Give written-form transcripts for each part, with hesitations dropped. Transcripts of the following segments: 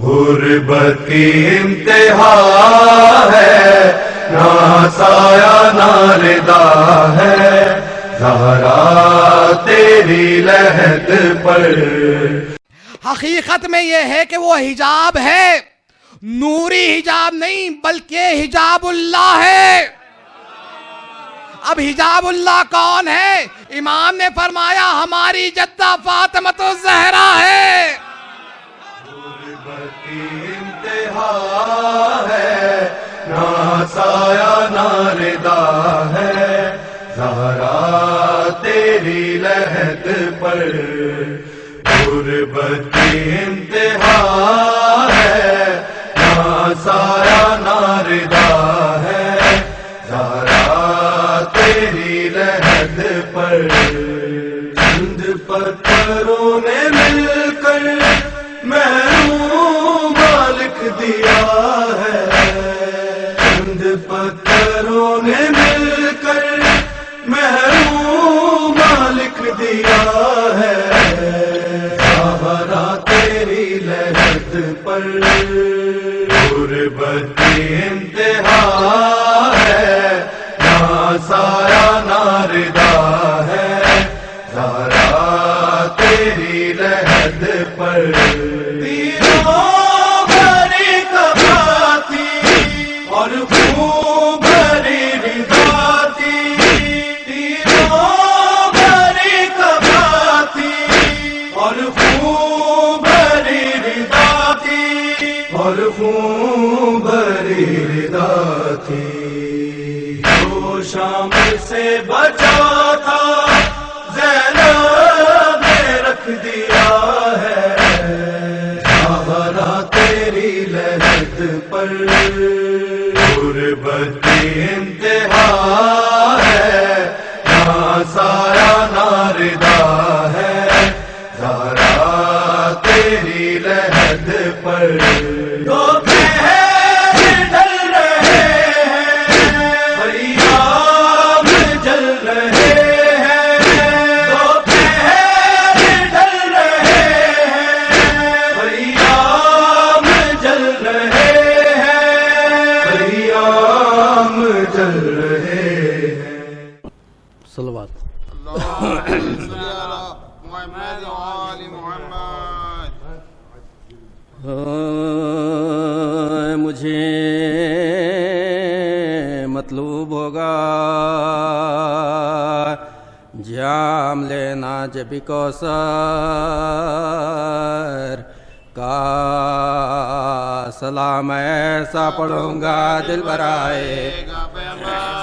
غربت کی انتہا ہے، نہ سایہ نہ ردا ہے، زہرا تیری لحد پر۔ حقیقت میں یہ ہے کہ وہ حجاب ہے، نوری حجاب نہیں بلکہ حجاب اللہ ہے۔ اب حجاب اللہ کون ہے؟ امام نے فرمایا ہماری جدہ فاطمہ الزہرا ہے۔ غربت کی انتہا ہے، نہ سایہ نہ ردا ہے، زہرا تیری لحد پر۔ غربت کی انتہا ہے، نہ سایہ نہ ردا ہے، زہرا تیری لحد پر۔ چند پتھروں نے مل کر محروم لکھ دیا ہے، چند پتھروں نے مل کر محروم لکھ دیا ہے، زہرا تیری لحد پر۔ غربت کی انتہا ہے، نہ سایہ نہ ردا ہے، زہرا تیری لحد پر۔ تیروں بھری کفاتی اور خون بھری ردا تھی، تیروں بھری کفاتی اور خون بھری ردا تھی، اور خون بھری ردا تھی۔ جو شام سے بچا تھا زینب نے رکھ دیا ہے، زہرا تیری لحد پر۔ غربت کی انتہا ہے، نہ سایہ نہ ردا ہے، زہرا تیری لحد پر۔ صلوات مجھے مطلوب ہوگا جام لینا جب کوثر کا، سلام ایسا پڑھوں گا دل برائے گا،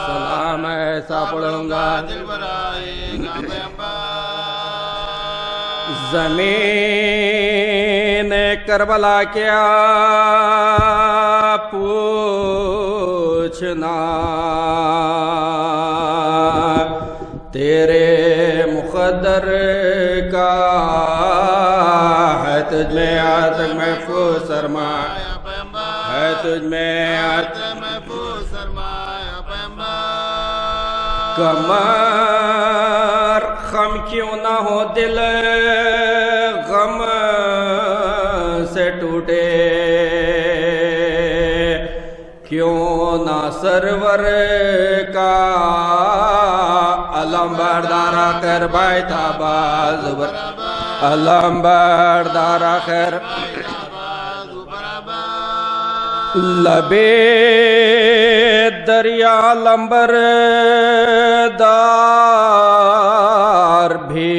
سلام ایسا پڑھوں گا دل برائے گا۔ زمین کربلا کیا پوچھنا، تیرے مقدر کا ہے تجھ میں آج تک محفوظ سرمایہ، ہے تجھ میں آج تک محفوظ سرمایہ۔ کمر خم کیوں نہ ہو دل غم سے ٹوٹے، کیوں نہ سرور کا علم بردار کر بیٹھا باز، علم بردار کر لبے دریا لمبر دار بھی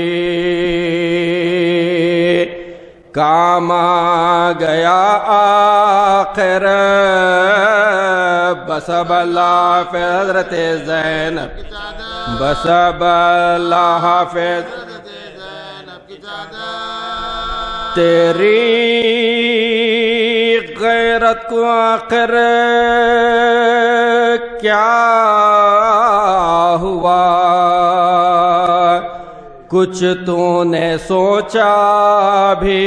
کام آ گیا آخر، بسب اللہ حافظ حضرت زینب، بسب اللہ حافظ تیری غیرت کو آخر کیا ہوا، کچھ تو نے سوچا بھی،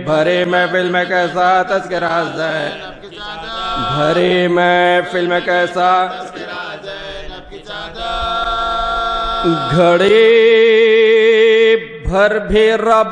بھرے محفل میں کیسا تذکرہ زینب، بھرے محفل میں کیسا گھڑی بھر بھی رباب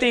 3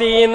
3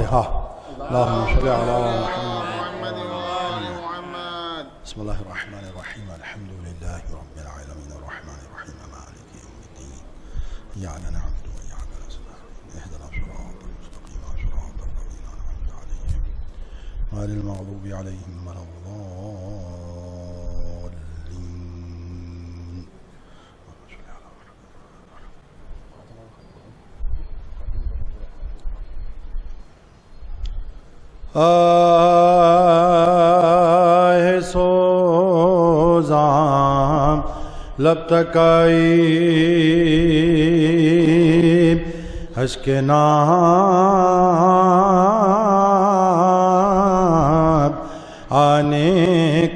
الفاتحة اللهم صل على محمد بسم الله الرحمن الرحيم الحمد لله رب العالمين الرحمن الرحيم مالك يوم الدين إياك نعبد وإياك نستعين اهدنا الصراط المستقيم صراط الذين أنعمت عليهم غير المغضوب عليهم ولا الضالين. آہ سوزاں لب تک آئی اشک ناب آنے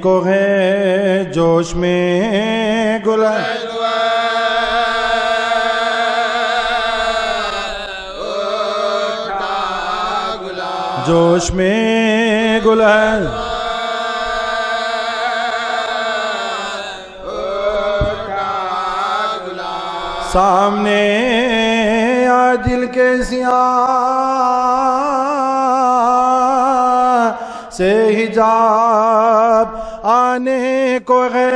کو ہے جوش میں گلا جوش میں گلال سامنے آ دل کے سیاہ سے حجاب آنے کو ہے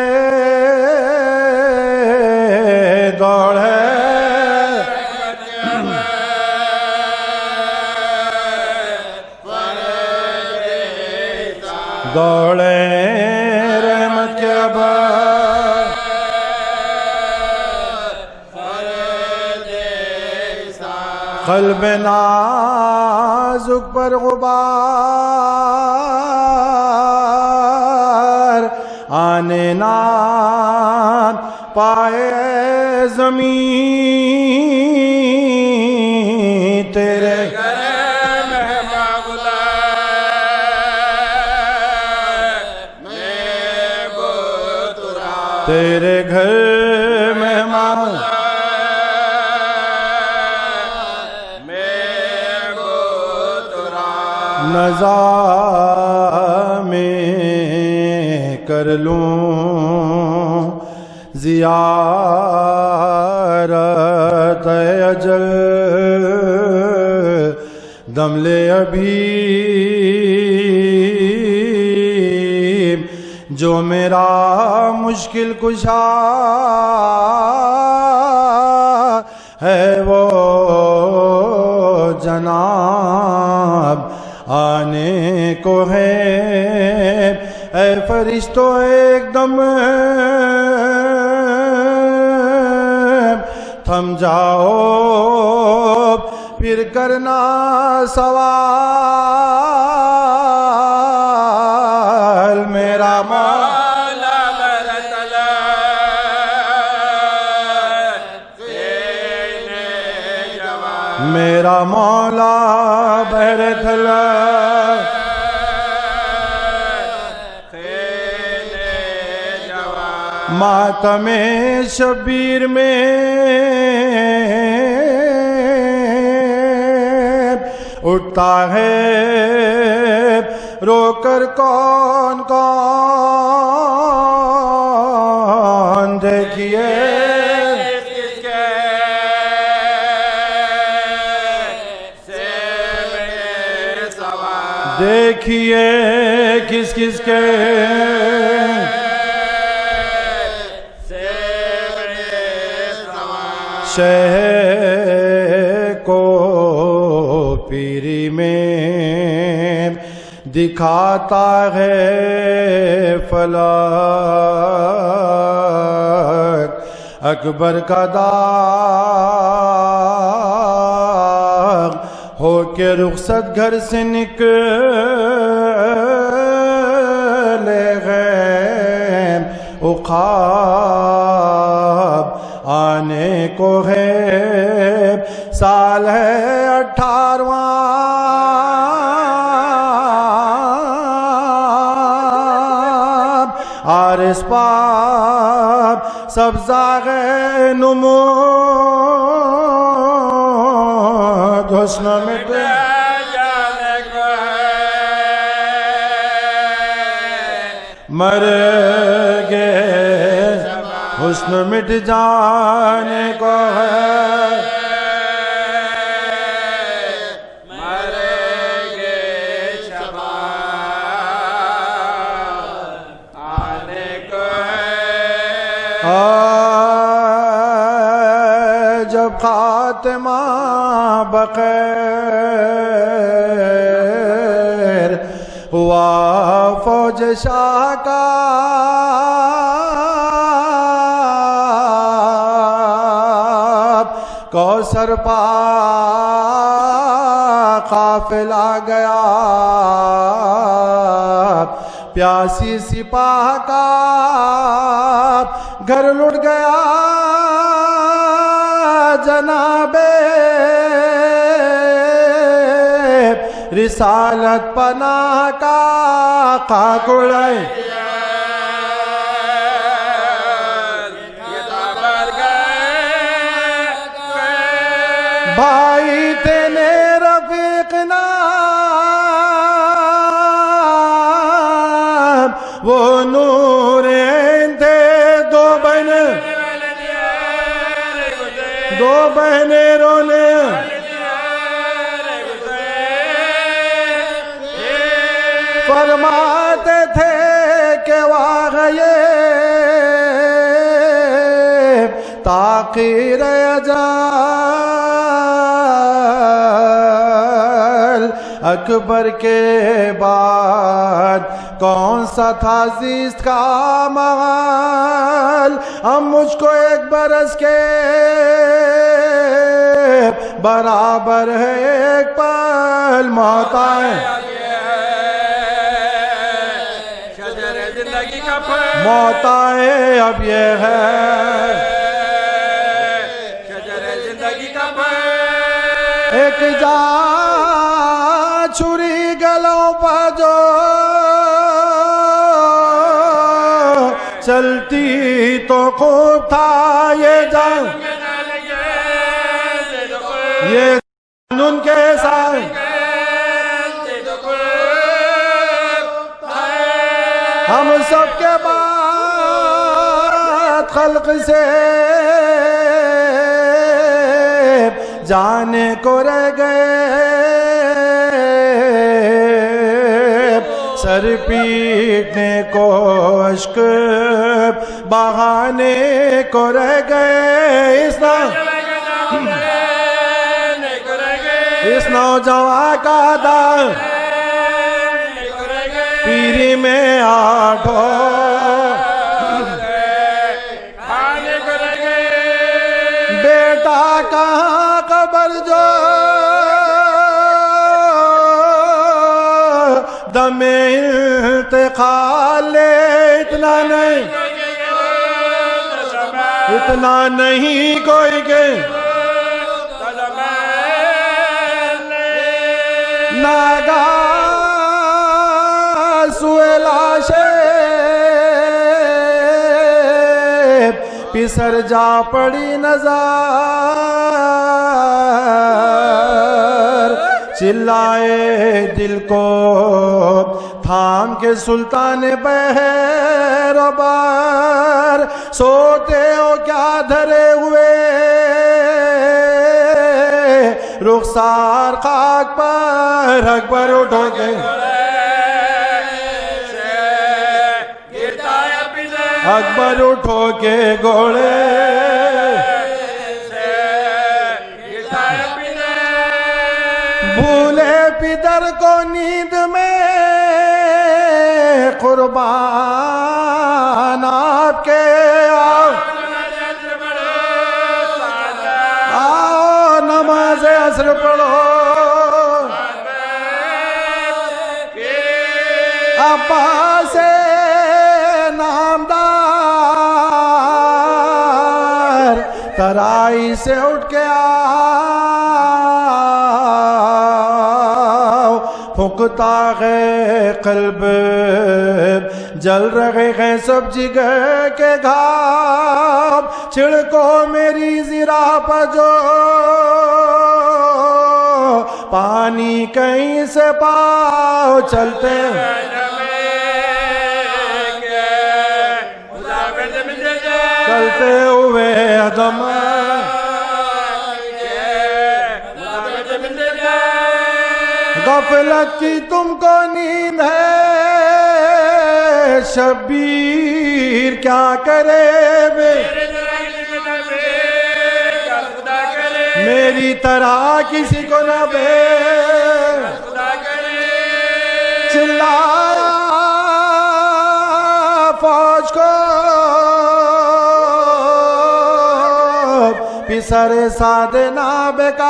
دوڑ ہے دوڑے رحمت کے بار قلب نازک پر غبار آنے نہ پائے زمین تیرے تیرے گھر مہمان نظام میں کر لوں زیارت اجل دم لے ابھی جو میرا مشکل کشا ہے وہ جناب آنے کو ہے اے فرشتوں ایک دم تھم جاؤ پھر کرنا سوال میرا مولا برتلا میرا مولا برتلا ماتم شبیر میں اٹھتا ہے رو کر کون کون دیکھیے دیکھیے کس کس کے شہر کو پیری میں دکھاتا ہے فلک اکبر کا داغ ہو کے رخصت گھر سے نکلے گئے عقاب آنے کو ہے سال ہے 18واں آرس پاپ سبزاغ نمود حسن مٹ مر گئے حسن مٹ جانے کو ہے جب خاتمہ بخیر ہوا فوج شاہ کا کوثر پا قافلہ گیا پیاسی سپاہ کا گھر لٹ گیا جناب رسالت پناہ کا خاک اڑائے بھائی تینے رفیق نام وہ نورین تھے دو بہنیں رونے فرماتے تھے کہ واغیب تاخیر اجال اکبر کے بعد کون سا تھا زیست کا مغال ہم مجھ کو ایک برس کے برابر ہے ایک پل موت آئے موت آئے اب یہ ہے ایک جا چھری گلوں پہ جو چلتی تو خوب تھا یہ جان یہ ان کے ساتھ ہم سب کے بعد خلق سے جانے کو رہ گئے سر پیٹنے کو اشک بہانے کو رہ گئے اس نوجوان کا دل پیری میں آٹھو بیٹا کہاں قبر جو دم انتقال لے اتنا نہیں کوئی کہ ناگاہ سوئے لاشے پسر جا پڑی نظر چلائے دل کو تھام کے سلطان بہر و بار سوتے ہو کیا دھرے ہوئے رخسار خاک پر اکبر اٹھو کے اکبر اٹھو کے گھوڑے بھولے پدر کو نیند میں قربان آپ کے آؤ نماز عصر پڑھو عباس نامدار ترائی سے اٹھ کے آؤ پھکتا ہے قلب جل رہے ہیں سب جگر کے گھاؤ چھڑکو میری زرا پر جو پانی کہیں سے پاؤ چلتے چلتے ہوئے عدم غفلت کی تم کو نیند ہے شبیر کیا کرے بے میری طرح کسی کو نہ چلایا فوج کو پسر ساد نہ بیکار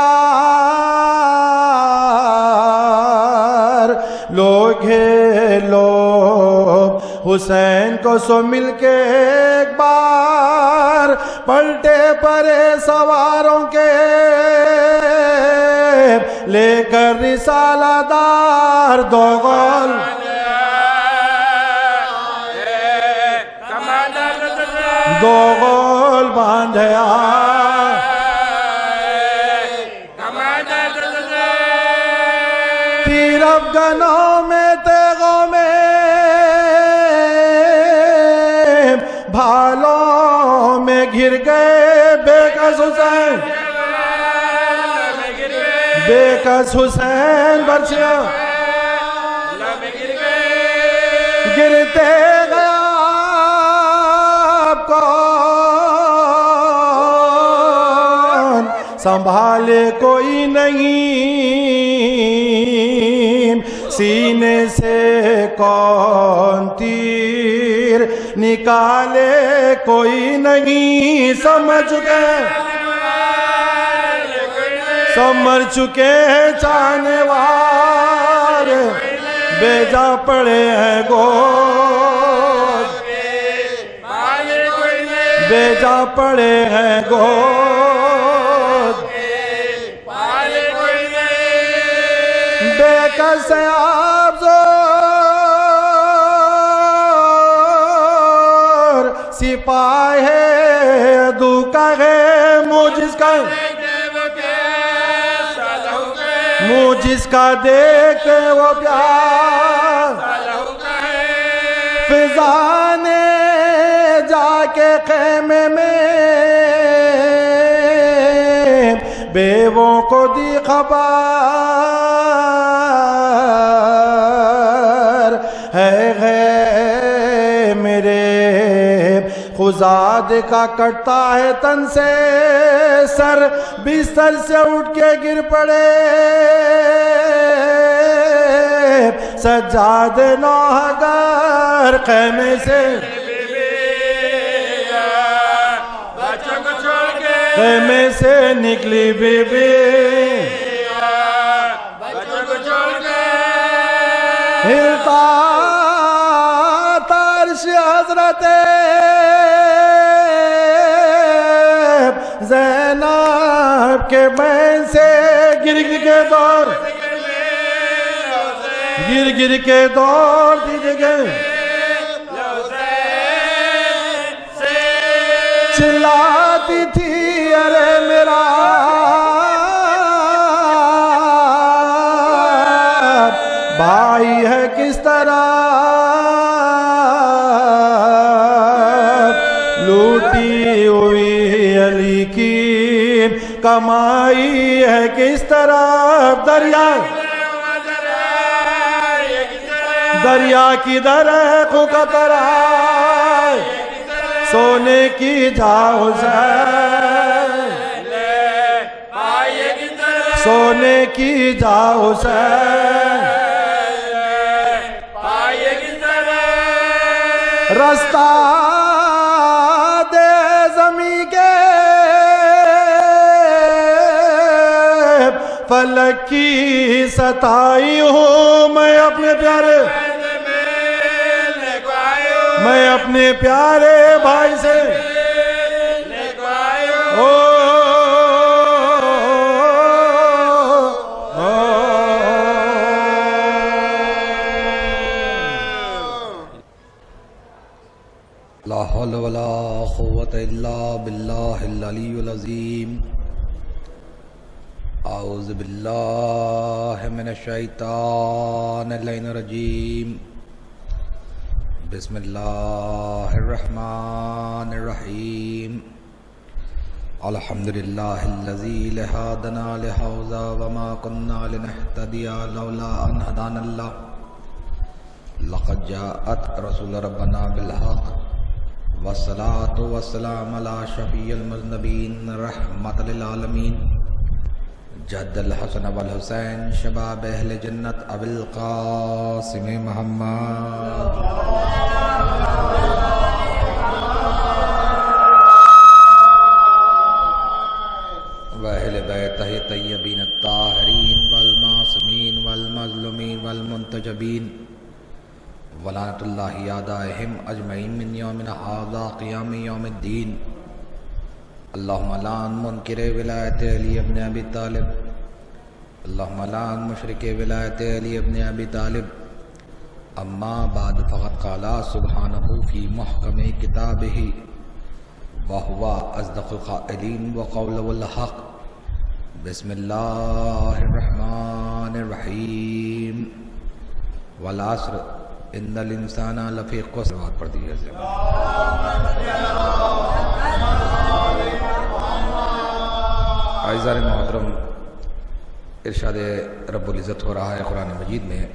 لوگ لو حسین کو سو مل کے ایک بار پلٹے پرے سواروں کے لے کر رسالہ دار دو غول باندھیا تیر افغانوں میں تیغوں میں بھالوں میں گر گئے بے کس حسین برچیاں گرتے گیا آپ کون سنبھالے کوئی نہیں سینے سے کون تیر نکالے کوئی نہیں سمجھ چکے چاہنے وار بیجا پڑے ہیں گود بیجا پڑے ہیں گود بے کس آپ زور سپاہی عدو کا ہے منہ جس کا دیکھتے وہ پیار فضا نے جا کے خیمے میں بیووں کو دی خبر ہے میرے خزاد کا کٹتا ہے تن سے سر بستر سے اٹھ کے گر پڑے سجاد نوحگر خیمے سے خیمے سے نکلی بی بی ہلتا ترش حضرت زینب کے بین سے گر گر کے دور دی گئے چلاتی تھی ارے میرا بھائی ہے کس طرح لوٹی ہوئی علی کی کمائی ہے کس طرح دریا کی درخت کا طرح سونے کی جا حسین سونے کی جا حسین رستہ دے زمیں کے فلک کی ستائی ہوں میں اپنے پیارے بھائی سے لا حول ولا قوة الا باللہ العلی العظیم اعوذ باللہ من الشیطان اللعین الرجیم بسم اللہ الرحمن الرحیم الحمدللہ الذی لہادنا لہذا وما کننا لنہتدی لولا ان ہدانا اللہ لقد جاءت رسول ربنا بالحق والصلاة والسلام علی شفیع المذنبین رحمت للعالمین جد الحسن والحسین شباب اہل جنت ابو القاسم محمد واہل بیتہ طیبین الطاہرین والمعصومین والمظلومین والمنتجبین ولعنۃ اللہ علیہم اجمعین من یومنا ھذا قیام یوم الدین اللہم لعن منکر ولایت علی ابن ابی طالب اللہم لعن مشرک ولایت علی ابن ابی طالب اما بعد فقد قال سبحانہ فی محکم کتابہ وہو اصدق القائلین وقولہ الحق بسم اللہ الرحمن الرحیم والعصر ان الانسان لفی خسر پڑھ دیجیے عزیزان محترم، ارشاد رب العزت ہو رہا ہے قرآن مجید میں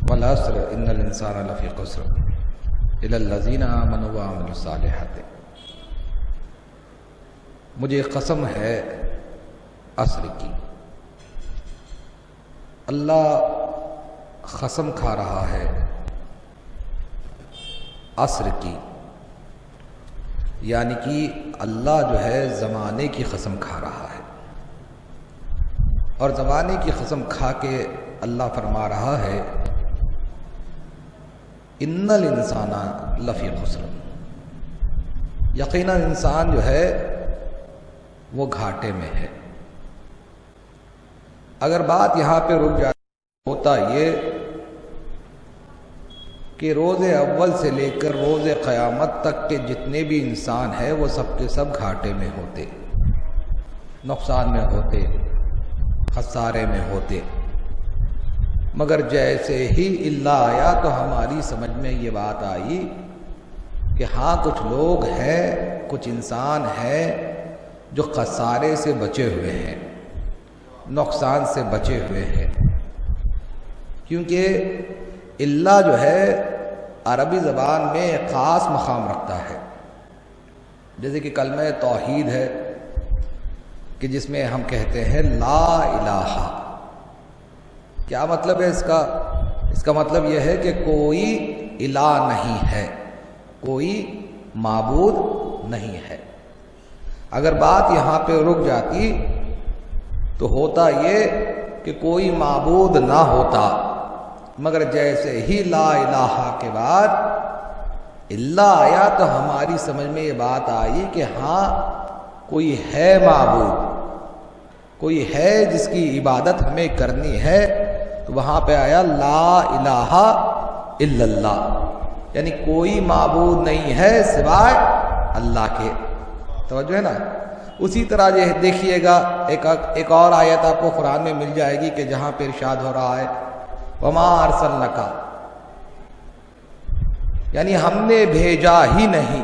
والعصر ان الانسان لفی خسر الا الذین آمنوا وعملوا الصالحات۔ مجھے قسم ہے عصر کی، اللہ قسم کھا رہا ہے عصر کی، یعنی کہ اللہ جو ہے زمانے کی قسم کھا رہا ہے، اور زمانے کی قسم کھا کے اللہ فرما رہا ہے ان الانسان لفی خسر، یقیناً انسان جو ہے وہ گھاٹے میں ہے۔ اگر بات یہاں پہ رک جاتی ہوتا یہ کہ روز اول سے لے کر روز قیامت تک کے جتنے بھی انسان ہیں وہ سب کے سب گھاٹے میں ہوتے، نقصان میں ہوتے، خسارے میں ہوتے، مگر جیسے ہی اللہ آیا تو ہماری سمجھ میں یہ بات آئی کہ ہاں کچھ لوگ ہیں، کچھ انسان ہیں جو خسارے سے بچے ہوئے ہیں، نقصان سے بچے ہوئے ہیں، کیونکہ اللہ جو ہے عربی زبان میں ایک خاص مقام رکھتا ہے، جیسے کہ کلمہ توحید ہے کہ جس میں ہم کہتے ہیں لا الہ۔ کیا مطلب ہے اس کا؟ اس کا مطلب یہ ہے کہ کوئی الہ نہیں ہے، کوئی معبود نہیں ہے۔ اگر بات یہاں پہ رک جاتی تو ہوتا یہ کہ کوئی معبود نہ ہوتا، مگر جیسے ہی لا الہ کے بعد اللہ آیا تو ہماری سمجھ میں یہ بات آئی کہ ہاں کوئی ہے معبود، کوئی ہے جس کی عبادت ہمیں کرنی ہے، تو وہاں پہ آیا لا الہ الا اللہ، یعنی کوئی معبود نہیں ہے سوائے اللہ کے۔ توجہ ہے نا؟ اسی طرح یہ دیکھیے گا ایک اور آیت آپ کو قرآن میں مل جائے گی کہ جہاں پہ ارشاد ہو رہا ہے وما ارسلناک، یعنی ہم نے بھیجا ہی نہیں۔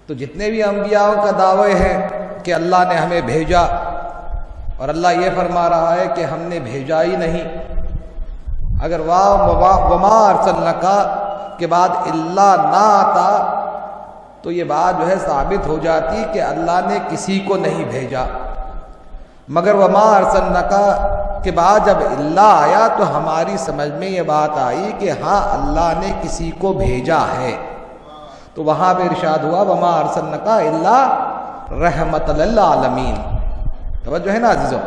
تو جتنے بھی انبیاء کا دعوے ہیں کہ اللہ نے ہمیں بھیجا، اور اللہ یہ فرما رہا ہے کہ ہم نے بھیجا ہی نہیں، اگر وما ارسلناک کے بعد اللہ نہ آتا تو یہ بات جو ہے ثابت ہو جاتی کہ اللہ نے کسی کو نہیں بھیجا، مگر وما ارسلناک کے بعد جب اللہ آیا تو ہماری سمجھ میں یہ بات آئی کہ ہاں اللہ نے کسی کو بھیجا ہے، تو وہاں پہ ارشاد ہوا وما ارسلناک الا رحمت للعالمین۔ توجہ ہے نا عزیزوں؟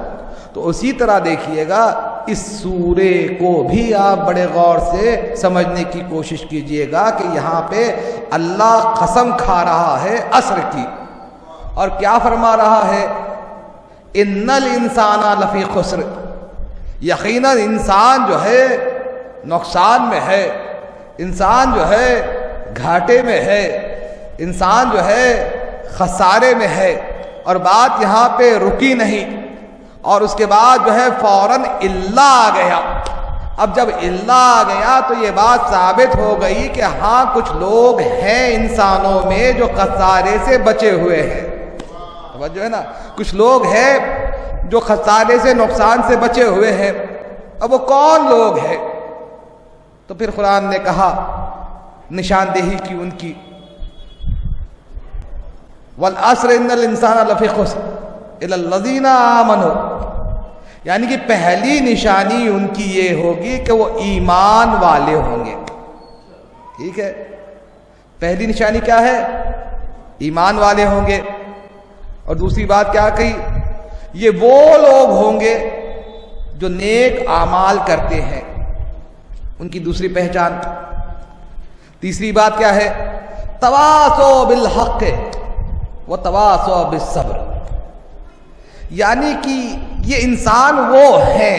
تو اسی طرح دیکھیے گا اس سورے کو بھی آپ بڑے غور سے سمجھنے کی کوشش کیجئے گا کہ یہاں پہ اللہ قسم کھا رہا ہے عصر کی، اور کیا فرما رہا ہے؟ ان الانسان لفی خسر، یقیناً انسان جو ہے نقصان میں ہے، انسان جو ہے گھاٹے میں ہے، انسان جو ہے خسارے میں ہے۔ اور بات یہاں پہ رکی نہیں، اور اس کے بعد جو ہے فوراً اللہ آ گیا۔ اب جب اللہ آ گیا تو یہ بات ثابت ہو گئی کہ ہاں کچھ لوگ ہیں انسانوں میں جو خسارے سے بچے ہوئے ہیں۔ توجہ ہے نا؟ کچھ لوگ ہیں جو خسارے سے، نقصان سے بچے ہوئے ہیں۔ اب وہ کون لوگ ہیں؟ تو پھر قرآن نے کہا نشاندہی کی ان کی، والعصر ان الانسان لفی خسر، الی الذین آمنوا، یعنی کہ پہلی نشانی ان کی یہ ہوگی کہ وہ ایمان والے ہوں گے. ٹھیک ہے، پہلی نشانی کیا ہے؟ ایمان والے ہوں گے. اور دوسری بات کیا کہی؟ یہ وہ لوگ ہوں گے جو نیک اعمال کرتے ہیں، ان کی دوسری پہچان. تیسری بات کیا ہے؟ تواصوا بالحق وتواصوا بالصبر، یعنی کہ یہ انسان وہ ہیں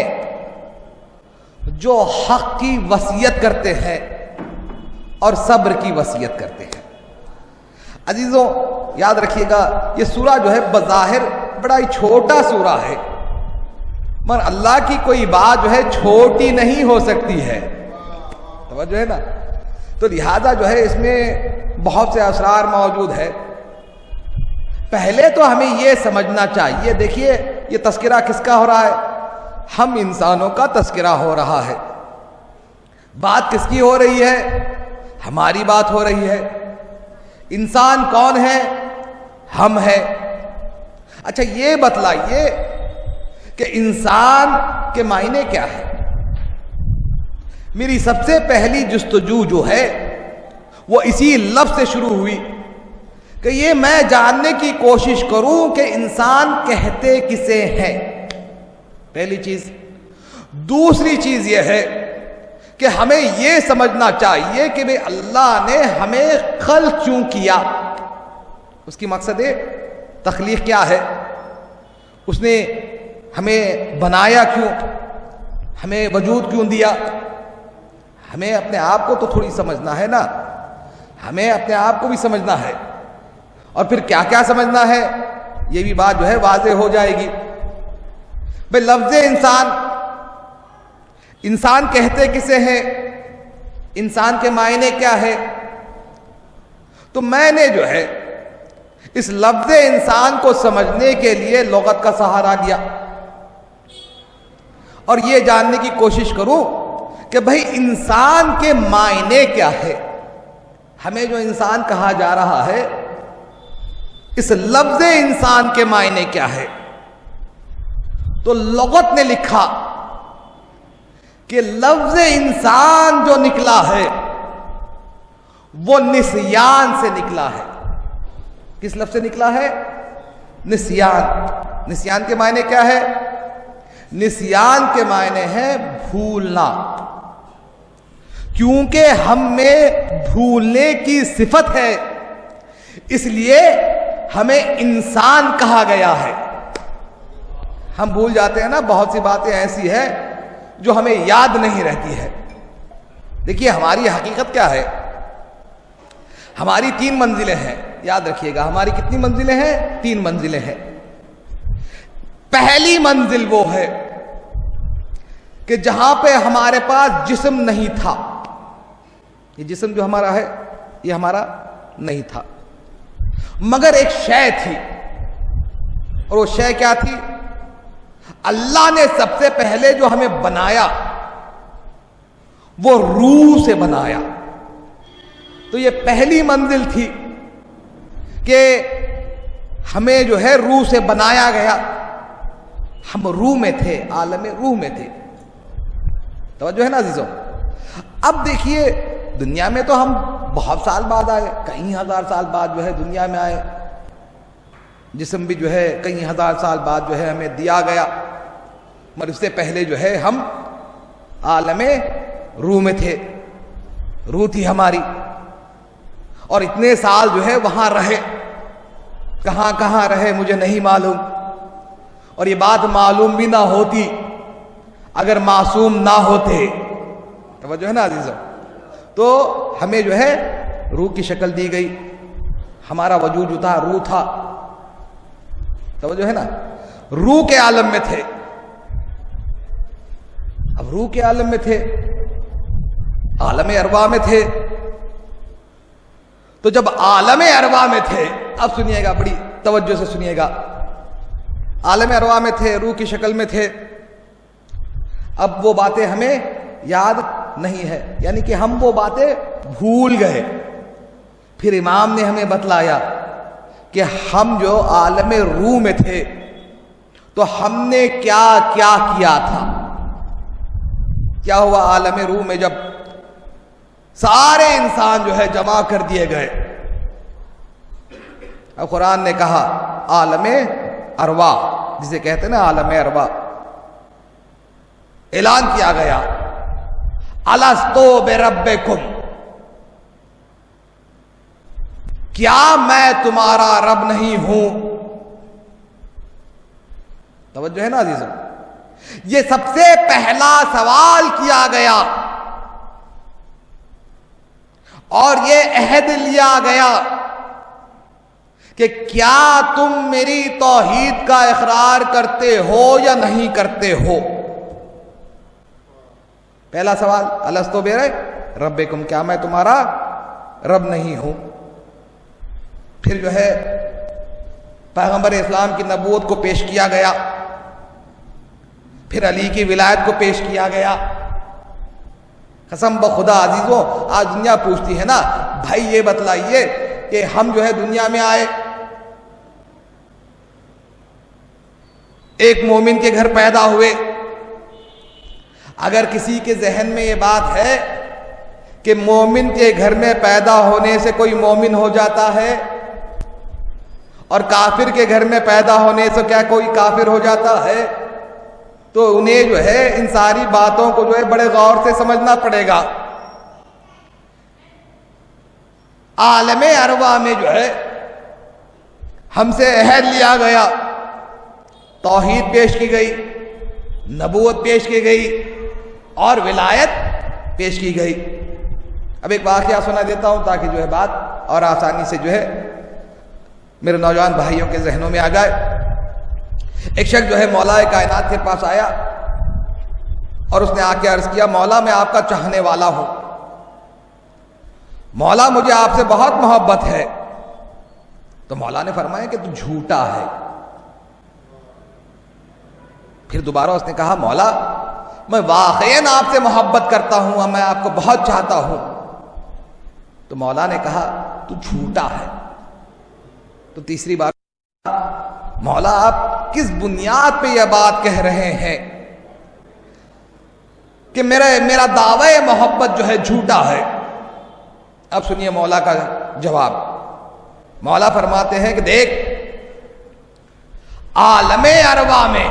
جو حق کی وصیت کرتے ہیں اور صبر کی وصیت کرتے ہیں. عزیزوں یاد رکھیے گا، یہ سورہ جو ہے بظاہر بڑا ہی چھوٹا سورہ ہے، مگر اللہ کی کوئی بات جو ہے چھوٹی نہیں ہو سکتی ہے. توجہ ہے نا؟ تو لہذا جو ہے اس میں بہت سے اسرار موجود ہے. پہلے تو ہمیں یہ سمجھنا چاہیے، دیکھیے یہ تذکرہ کس کا ہو رہا ہے؟ ہم انسانوں کا تذکرہ ہو رہا ہے. بات کس کی ہو رہی ہے؟ ہماری بات ہو رہی ہے. انسان کون ہے؟ ہم ہیں. اچھا یہ بتلائیے کہ انسان کے معنی کیا ہے؟ میری سب سے پہلی جستجو جو ہے وہ اسی لفظ سے شروع ہوئی کہ یہ میں جاننے کی کوشش کروں کہ انسان کہتے کسے ہیں. پہلی چیز. دوسری چیز یہ ہے کہ ہمیں یہ سمجھنا چاہیے کہ بھئی اللہ نے ہمیں خلق کیوں کیا. اس کی مقصد تخلیق کیا ہے؟ اس نے ہمیں بنایا کیوں؟ ہمیں وجود کیوں دیا؟ ہمیں اپنے آپ کو تو تھوڑی سمجھنا ہے نا، ہمیں اپنے آپ کو بھی سمجھنا ہے. اور پھر کیا کیا سمجھنا ہے یہ بھی بات جو ہے واضح ہو جائے گی. بھئی لفظ انسان، انسان کہتے کسے ہیں؟ انسان کے معنی کیا ہے؟ تو میں نے جو ہے اس لفظ انسان کو سمجھنے کے لیے لغت کا سہارا لیا اور یہ جاننے کی کوشش کروں کہ بھئی انسان کے معنی کیا ہے. ہمیں جو انسان کہا جا رہا ہے اس لفظ انسان کے معنی کیا ہے؟ تو لغت نے لکھا کہ لفظ انسان جو نکلا ہے وہ نسیان سے نکلا ہے. کس لفظ سے نکلا ہے؟ نسیان. نسیان کے معنی کیا ہے؟ نسیان کے معنی ہے بھولنا. کیونکہ ہم میں بھولنے کی صفت ہے اس لیے ہمیں انسان کہا گیا ہے. ہم بھول جاتے ہیں نا، بہت سی باتیں ایسی ہیں جو ہمیں یاد نہیں رہتی ہے. دیکھیے ہماری حقیقت کیا ہے؟ ہماری 3 منزلیں ہیں. یاد رکھیے گا ہماری کتنی منزلیں ہیں؟ 3 منزلیں ہیں. پہلی منزل وہ ہے کہ جہاں پہ ہمارے پاس جسم نہیں تھا. یہ جسم جو ہمارا ہے یہ ہمارا نہیں تھا، مگر ایک شے تھی. اور وہ شے کیا تھی؟ اللہ نے سب سے پہلے جو ہمیں بنایا وہ روح سے بنایا. تو یہ پہلی منزل تھی کہ ہمیں جو ہے روح سے بنایا گیا. ہم روح میں تھے، عالم روح میں تھے. توجہ ہے نا عزیزوں؟ اب دیکھیے دنیا میں تو ہم بہت سال بعد آئے، کئی ہزار سال بعد جو ہے دنیا میں آئے. جسم بھی جو ہے کئی ہزار سال بعد جو ہے ہمیں دیا گیا، مگر اس سے پہلے جو ہے ہم عالم روح میں تھے. روح تھی ہماری، اور اتنے سال جو ہے وہاں رہے. کہاں کہاں رہے مجھے نہیں معلوم، اور یہ بات معلوم بھی نہ ہوتی اگر معصوم نہ ہوتے. توجہ ہے نا عزیزوں؟ تو ہمیں جو ہے روح کی شکل دی گئی. ہمارا وجود جو تھا روح تھا. توجہ ہے نا؟ روح کے عالم میں تھے. اب روح کے عالم میں تھے، عالم ارواح میں تھے. تو جب عالم ارواح میں تھے، اب سنیے گا بڑی توجہ سے سنیے گا. عالم ارواح میں تھے، روح کی شکل میں تھے. اب وہ باتیں ہمیں یاد نہیں ہے، یعنی کہ ہم وہ باتیں بھول گئے. پھر امام نے ہمیں بتلایا کہ ہم جو عالم روح میں تھے تو ہم نے کیا کیا کیا تھا؟ کیا ہوا عالم روح میں جب سارے انسان جو ہے جمع کر دیے گئے؟ اب قرآن نے کہا عالم ارواح، جسے کہتے ہیں نا عالم ارواح، اعلان کیا گیا الستو بربکم، کیا میں تمہارا رب نہیں ہوں؟ توجہ ہے نا عزیزوں، یہ سب سے پہلا سوال کیا گیا اور یہ عہد لیا گیا کہ کیا تم میری توحید کا اقرار کرتے ہو یا نہیں کرتے ہو؟ پہلا سوال الستو بربکم، کیا میں تمہارا رب نہیں ہوں؟ پھر جو ہے پیغمبر اسلام کی نبوت کو پیش کیا گیا، پھر علی کی ولایت کو پیش کیا گیا۔ قسم بخدا عزیزوں، آج دنیا پوچھتی ہے نا بھائی یہ بتلائیے کہ ہم جو ہے دنیا میں آئے، ایک مومن کے گھر پیدا ہوئے، اگر کسی کے ذہن میں یہ بات ہے کہ مومن کے گھر میں پیدا ہونے سے کوئی مومن ہو جاتا ہے اور کافر کے گھر میں پیدا ہونے سے کیا کوئی کافر ہو جاتا ہے، تو انہیں جو ہے ان ساری باتوں کو جو ہے بڑے غور سے سمجھنا پڑے گا۔ عالم ارواح میں جو ہے ہم سے عہد لیا گیا، توحید پیش کی گئی، نبوت پیش کی گئی اور ولایت پیش کی گئی۔ اب ایک واقعہ سنا دیتا ہوں تاکہ جو ہے بات اور آسانی سے جو ہے میرے نوجوان بھائیوں کے ذہنوں میں آ جائے۔ ایک شخص جو ہے مولا کائنات کے پاس آیا اور اس نے آ کے عرض کیا مولا میں آپ کا چاہنے والا ہوں، مولا مجھے آپ سے بہت محبت ہے۔ تو مولا نے فرمایا کہ تو جھوٹا ہے۔ پھر دوبارہ اس نے کہا مولا میں واقعاً آپ سے محبت کرتا ہوں اور میں آپ کو بہت چاہتا ہوں۔ تو مولا نے کہا تو جھوٹا ہے۔ تو تیسری بار مولا آپ کس بنیاد پہ یہ بات کہہ رہے ہیں کہ میرا دعوی محبت جو ہے جھوٹا ہے؟ اب سنیے مولا کا جواب۔ مولا فرماتے ہیں کہ دیکھ عالم ارواح میں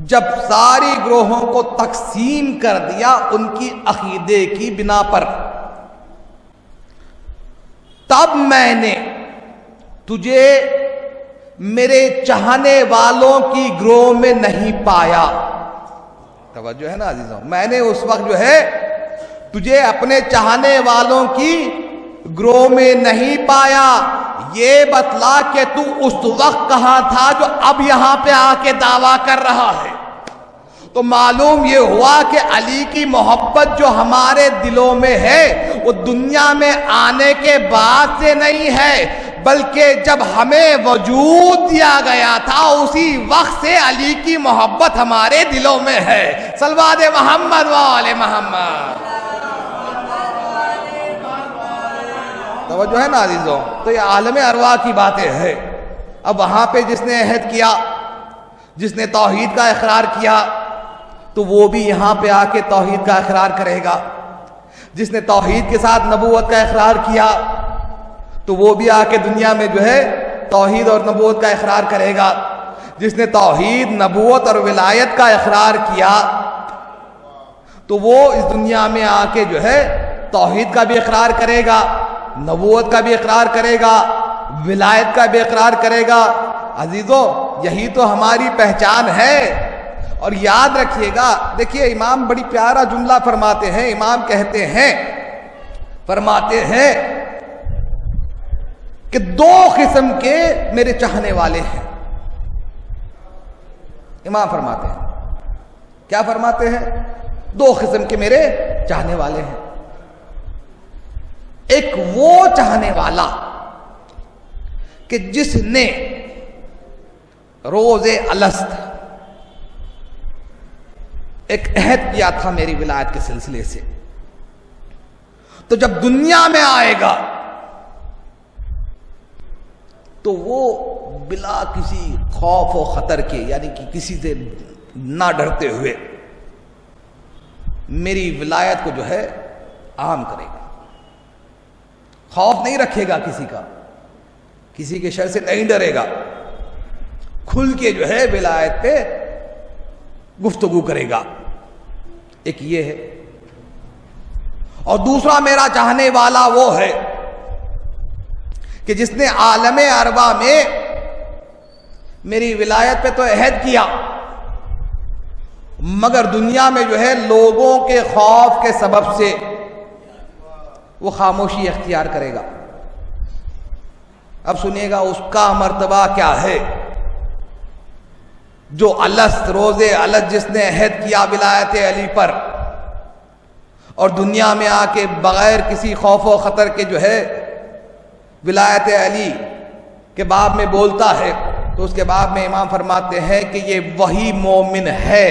جب ساری گروہوں کو تقسیم کر دیا ان کی عقیدے کی بنا پر، تب میں نے تجھے میرے چاہنے والوں کی گروہ میں نہیں پایا۔ توجہ ہے نا عزیزوں، میں نے اس وقت جو ہے تجھے اپنے چاہنے والوں کی گروہ میں نہیں پایا۔ یہ بتلا کہ تو اس وقت کہاں تھا جو اب یہاں پہ آ کے دعویٰ کر رہا ہے؟ تو معلوم یہ ہوا کہ علی کی محبت جو ہمارے دلوں میں ہے وہ دنیا میں آنے کے بعد سے نہیں ہے، بلکہ جب ہمیں وجود دیا گیا تھا اسی وقت سے علی کی محبت ہمارے دلوں میں ہے۔ صلوات محمد وآل محمد۔ توجہ ہے نا عزیزوں، تو یہ عالم ارواح کی باتیں ہیں۔ اب وہاں پہ جس نے عہد کیا، جس نے توحید کا اقرار کیا، تو وہ بھی یہاں پہ آ کے توحید کا اقرار کرے گا۔ جس نے توحید کے ساتھ نبوت کا اقرار کیا تو وہ بھی آ کے دنیا میں جو ہے توحید اور نبوت کا اقرار کرے گا۔ جس نے توحید، نبوت اور ولایت کا اقرار کیا تو وہ اس دنیا میں آ کے جو ہے توحید کا بھی اقرار کرے گا، نبوت کا بھی اقرار کرے گا، ولایت کا بھی اقرار کرے گا۔ عزیزوں یہی تو ہماری پہچان ہے۔ اور یاد رکھیے گا، دیکھیے امام بڑی پیارا جملہ فرماتے ہیں۔ امام کہتے ہیں کہ دو قسم کے میرے چاہنے والے ہیں۔ امام فرماتے ہیں، کیا فرماتے ہیں؟ دو قسم کے میرے چاہنے والے ہیں۔ ایک وہ چاہنے والا کہ جس نے روز الست ایک عہد کیا تھا میری ولایت کے سلسلے سے، تو جب دنیا میں آئے گا تو وہ بلا کسی خوف و خطر کے، یعنی کہ کسی سے نہ ڈرتے ہوئے میری ولایت کو جو ہے عام کرے گا، خوف نہیں رکھے گا کسی کا، کسی کے شر سے نہیں ڈرے گا، کھل کے جو ہے ولایت پہ گفتگو کرے گا. ایک یہ ہے. اور دوسرا میرا چاہنے والا وہ ہے کہ جس نے عالم ارواح میں میری ولایت پہ تو عہد کیا، مگر دنیا میں جو ہے لوگوں کے خوف کے سبب سے وہ خاموشی اختیار کرے گا. اب سنیے گا اس کا مرتبہ کیا ہے. جو الست روز الست جس نے عہد کیا ولایت علی پر، اور دنیا میں آ کے بغیر کسی خوف و خطر کے جو ہے ولایت علی کے باب میں بولتا ہے، تو اس کے باب میں امام فرماتے ہیں کہ یہ وہی مومن ہے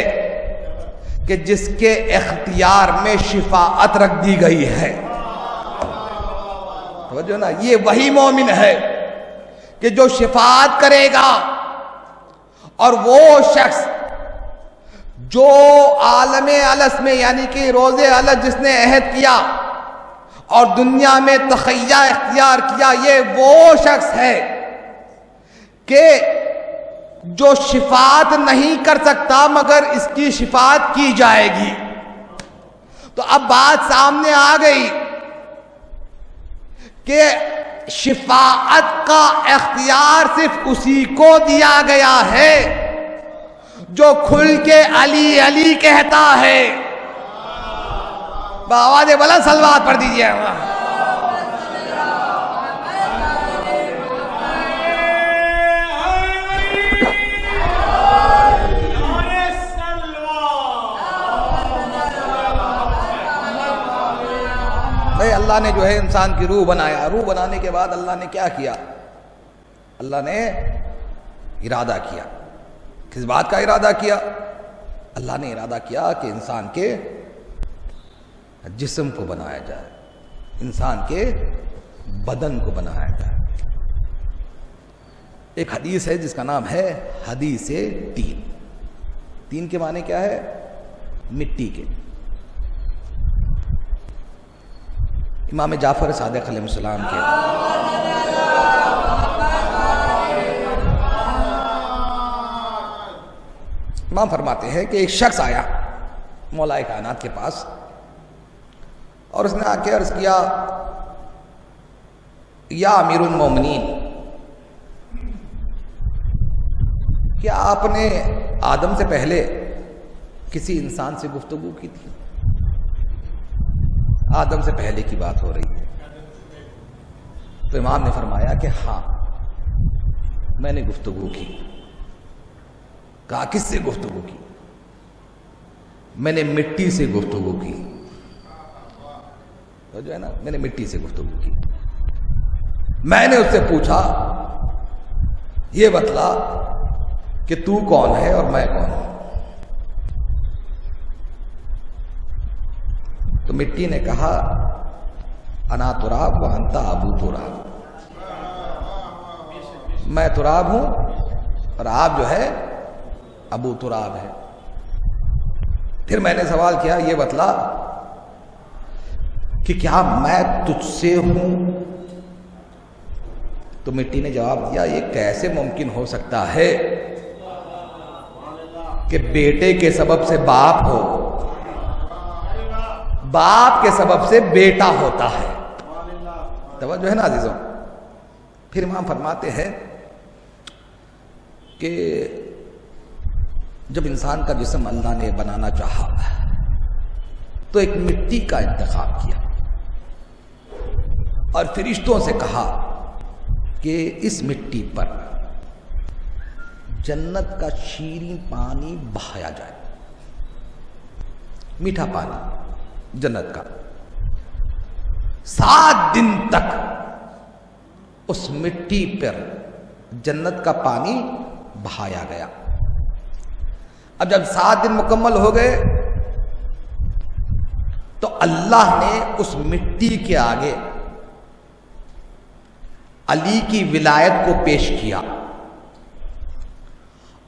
کہ جس کے اختیار میں شفاعت رکھ دی گئی ہے. توجہ نا، یہ وہی مومن ہے کہ جو شفاعت کرے گا. اور وہ شخص جو عالم الست میں یعنی کہ روز الست جس نے عہد کیا اور دنیا میں تخیہ اختیار کیا، یہ وہ شخص ہے کہ جو شفاعت نہیں کر سکتا مگر اس کی شفاعت کی جائے گی. تو اب بات سامنے آ گئی کہ شفاعت کا اختیار صرف اسی کو دیا گیا ہے جو کھل کے علی علی کہتا ہے. بآواز بلند صلوات پڑھ دیجیے. اللہ نے جو ہے انسان کی روح بنایا. روح بنانے کے بعد اللہ نے کیا کیا؟ اللہ نے ارادہ کیا. کس بات کا ارادہ کیا؟ اللہ نے ارادہ کیا کہ انسان کے جسم کو بنایا جائے، انسان کے بدن کو بنایا جائے. ایک حدیث ہے جس کا نام ہے حدیث تین. تین کے معنی کیا ہے؟ مٹی کے. امام جعفر صادق علیہ السلام کے امام فرماتے ہیں کہ ایک شخص آیا مولا کائنات کے پاس اور اس نے آ کے عرض کیا، یا امیر المومنین، کیا آپ نے آدم سے پہلے کسی انسان سے گفتگو کی تھی؟ آدم سے پہلے کی بات ہو رہی ہے. تو امام نے فرمایا کہ ہاں میں نے گفتگو کی. کہا کس سے گفتگو کی؟ میں نے مٹی سے گفتگو کی. تو جو ہے نا، میں نے مٹی سے گفتگو کی. میں نے اس سے پوچھا یہ بتلا کہ تو کون ہے اور میں کون ہوں. تو مٹی نے کہا انا تراب و انت ابو تراب، میں تراب ہوں اور آپ جو ہے ابو تراب ہے. پھر میں نے سوال کیا یہ بتلا کہ کیا میں تجھ سے ہوں؟ تو مٹی نے جواب دیا یہ کیسے ممکن ہو سکتا ہے کہ بیٹے کے سبب سے باپ ہو، باپ کے سبب سے بیٹا ہوتا ہے. توجہ ہے نا عزیزوں. پھر امام فرماتے ہیں کہ جب انسان کا جسم اللہ نے بنانا چاہا تو ایک مٹی کا انتخاب کیا اور فرشتوں سے کہا کہ اس مٹی پر جنت کا شیریں پانی بہایا جائے، میٹھا پانی جنت کا. 7 دن تک اس مٹی پر جنت کا پانی بہایا گیا. اب جب 7 دن مکمل ہو گئے تو اللہ نے اس مٹی کے آگے علی کی ولایت کو پیش کیا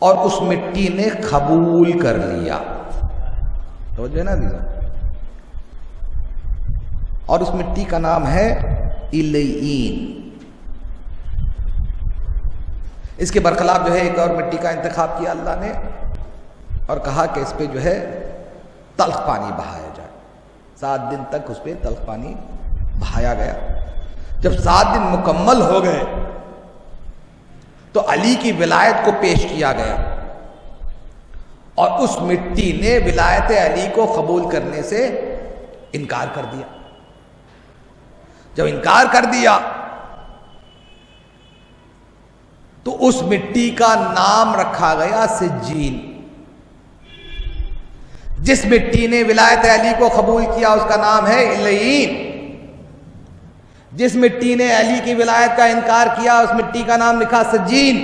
اور اس مٹی نے قبول کر لیا. توجہ ہے نا عزیزو؟ اور اس مٹی کا نام ہے علیین. اس کے برخلاف جو ہے ایک اور مٹی کا انتخاب کیا اللہ نے اور کہا کہ اس پہ جو ہے تلخ پانی بہایا جائے. 7 دن تک اس پہ تلخ پانی بہایا گیا. جب 7 دن مکمل ہو گئے تو علی کی ولایت کو پیش کیا گیا اور اس مٹی نے ولایت علی کو قبول کرنے سے انکار کر دیا. جب انکار کر دیا تو اس مٹی کا نام رکھا گیا سجین. جس مٹی نے ولایت علی کو قبول کیا اس کا نام ہے علیین. جس مٹی نے علی کی ولایت کا انکار کیا اس مٹی کا نام لکھا سجین.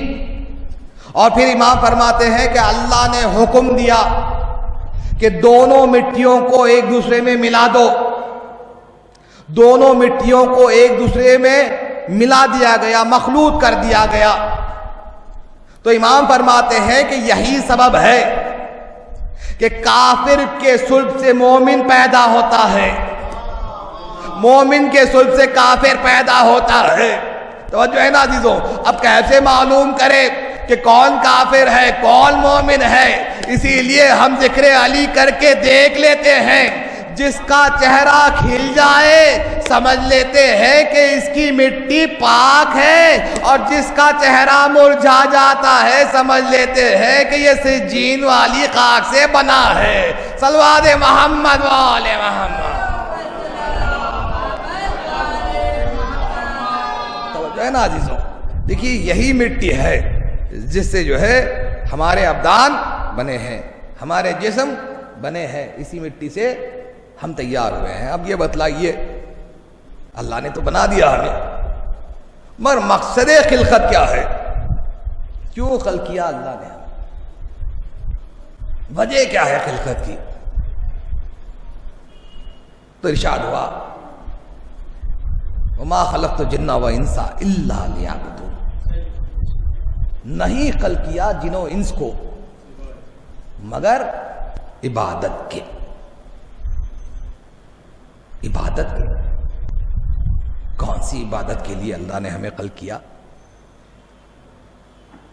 اور پھر امام فرماتے ہیں کہ اللہ نے حکم دیا کہ دونوں مٹیوں کو ایک دوسرے میں ملا دو. دونوں مٹیوں کو ایک دوسرے میں ملا دیا گیا, مخلوط کر دیا گیا. تو امام فرماتے ہیں کہ یہی سبب ہے کہ کافر کے صلب سے مومن پیدا ہوتا ہے, مومن کے صلب سے کافر پیدا ہوتا ہے. توجہ ہے نا عزیزوں؟ اب کیسے معلوم کرے کہ کون کافر ہے کون مومن ہے؟ اسی لیے ہم ذکر علی کر کے دیکھ لیتے ہیں. جس کا چہرہ کھل جائے سمجھ لیتے ہیں کہ اس کی مٹی پاک ہے, اور جس کا چہرہ مرجھا جاتا ہے سمجھ لیتے ہیں کہ یہ سجین والی خاک سے بنا ہے. صلوات محمد وآل محمد. توجہ ہے نا عزیزوں؟ دیکھیے یہی مٹی ہے جس سے جو ہے ہمارے ابدان بنے ہیں, ہمارے جسم بنے ہیں. اسی مٹی سے ہم تیار ہوئے ہیں. اب یہ بتلائیے, اللہ نے تو بنا دیا ہمیں, مگر مقصد خلقت کیا ہے؟ کیوں خلق کیا اللہ نے؟ وجہ کیا ہے خلقت کی؟ تو ارشاد ہوا وما خلقت الجن والانس الا لیعبدون. نہیں خلق کیا جن و انس کو مگر عبادت کے. عبادت کے. کون سی عبادت کے لیے اللہ نے ہمیں خلق کیا؟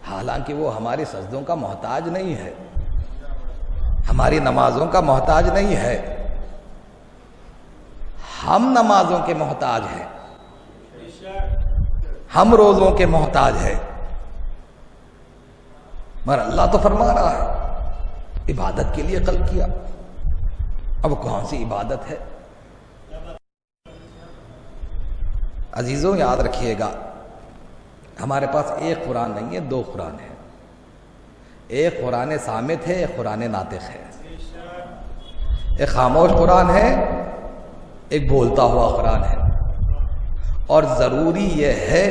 حالانکہ وہ ہمارے سجدوں کا محتاج نہیں ہے, ہماری نمازوں کا محتاج نہیں ہے, ہم نمازوں کے محتاج ہیں, ہم روزوں کے محتاج ہیں, مگر اللہ تو فرما رہا ہے عبادت کے لیے خلق کیا. اب کون سی عبادت ہے؟ عزیزوں یاد رکھیے گا, ہمارے پاس ایک قرآن نہیں ہے, 2 قرآن ہیں. ایک قرآن صامت ہے, ایک قرآن ناطق ہے. ایک خاموش قرآن ہے, ایک بولتا ہوا قرآن ہے. اور ضروری یہ ہے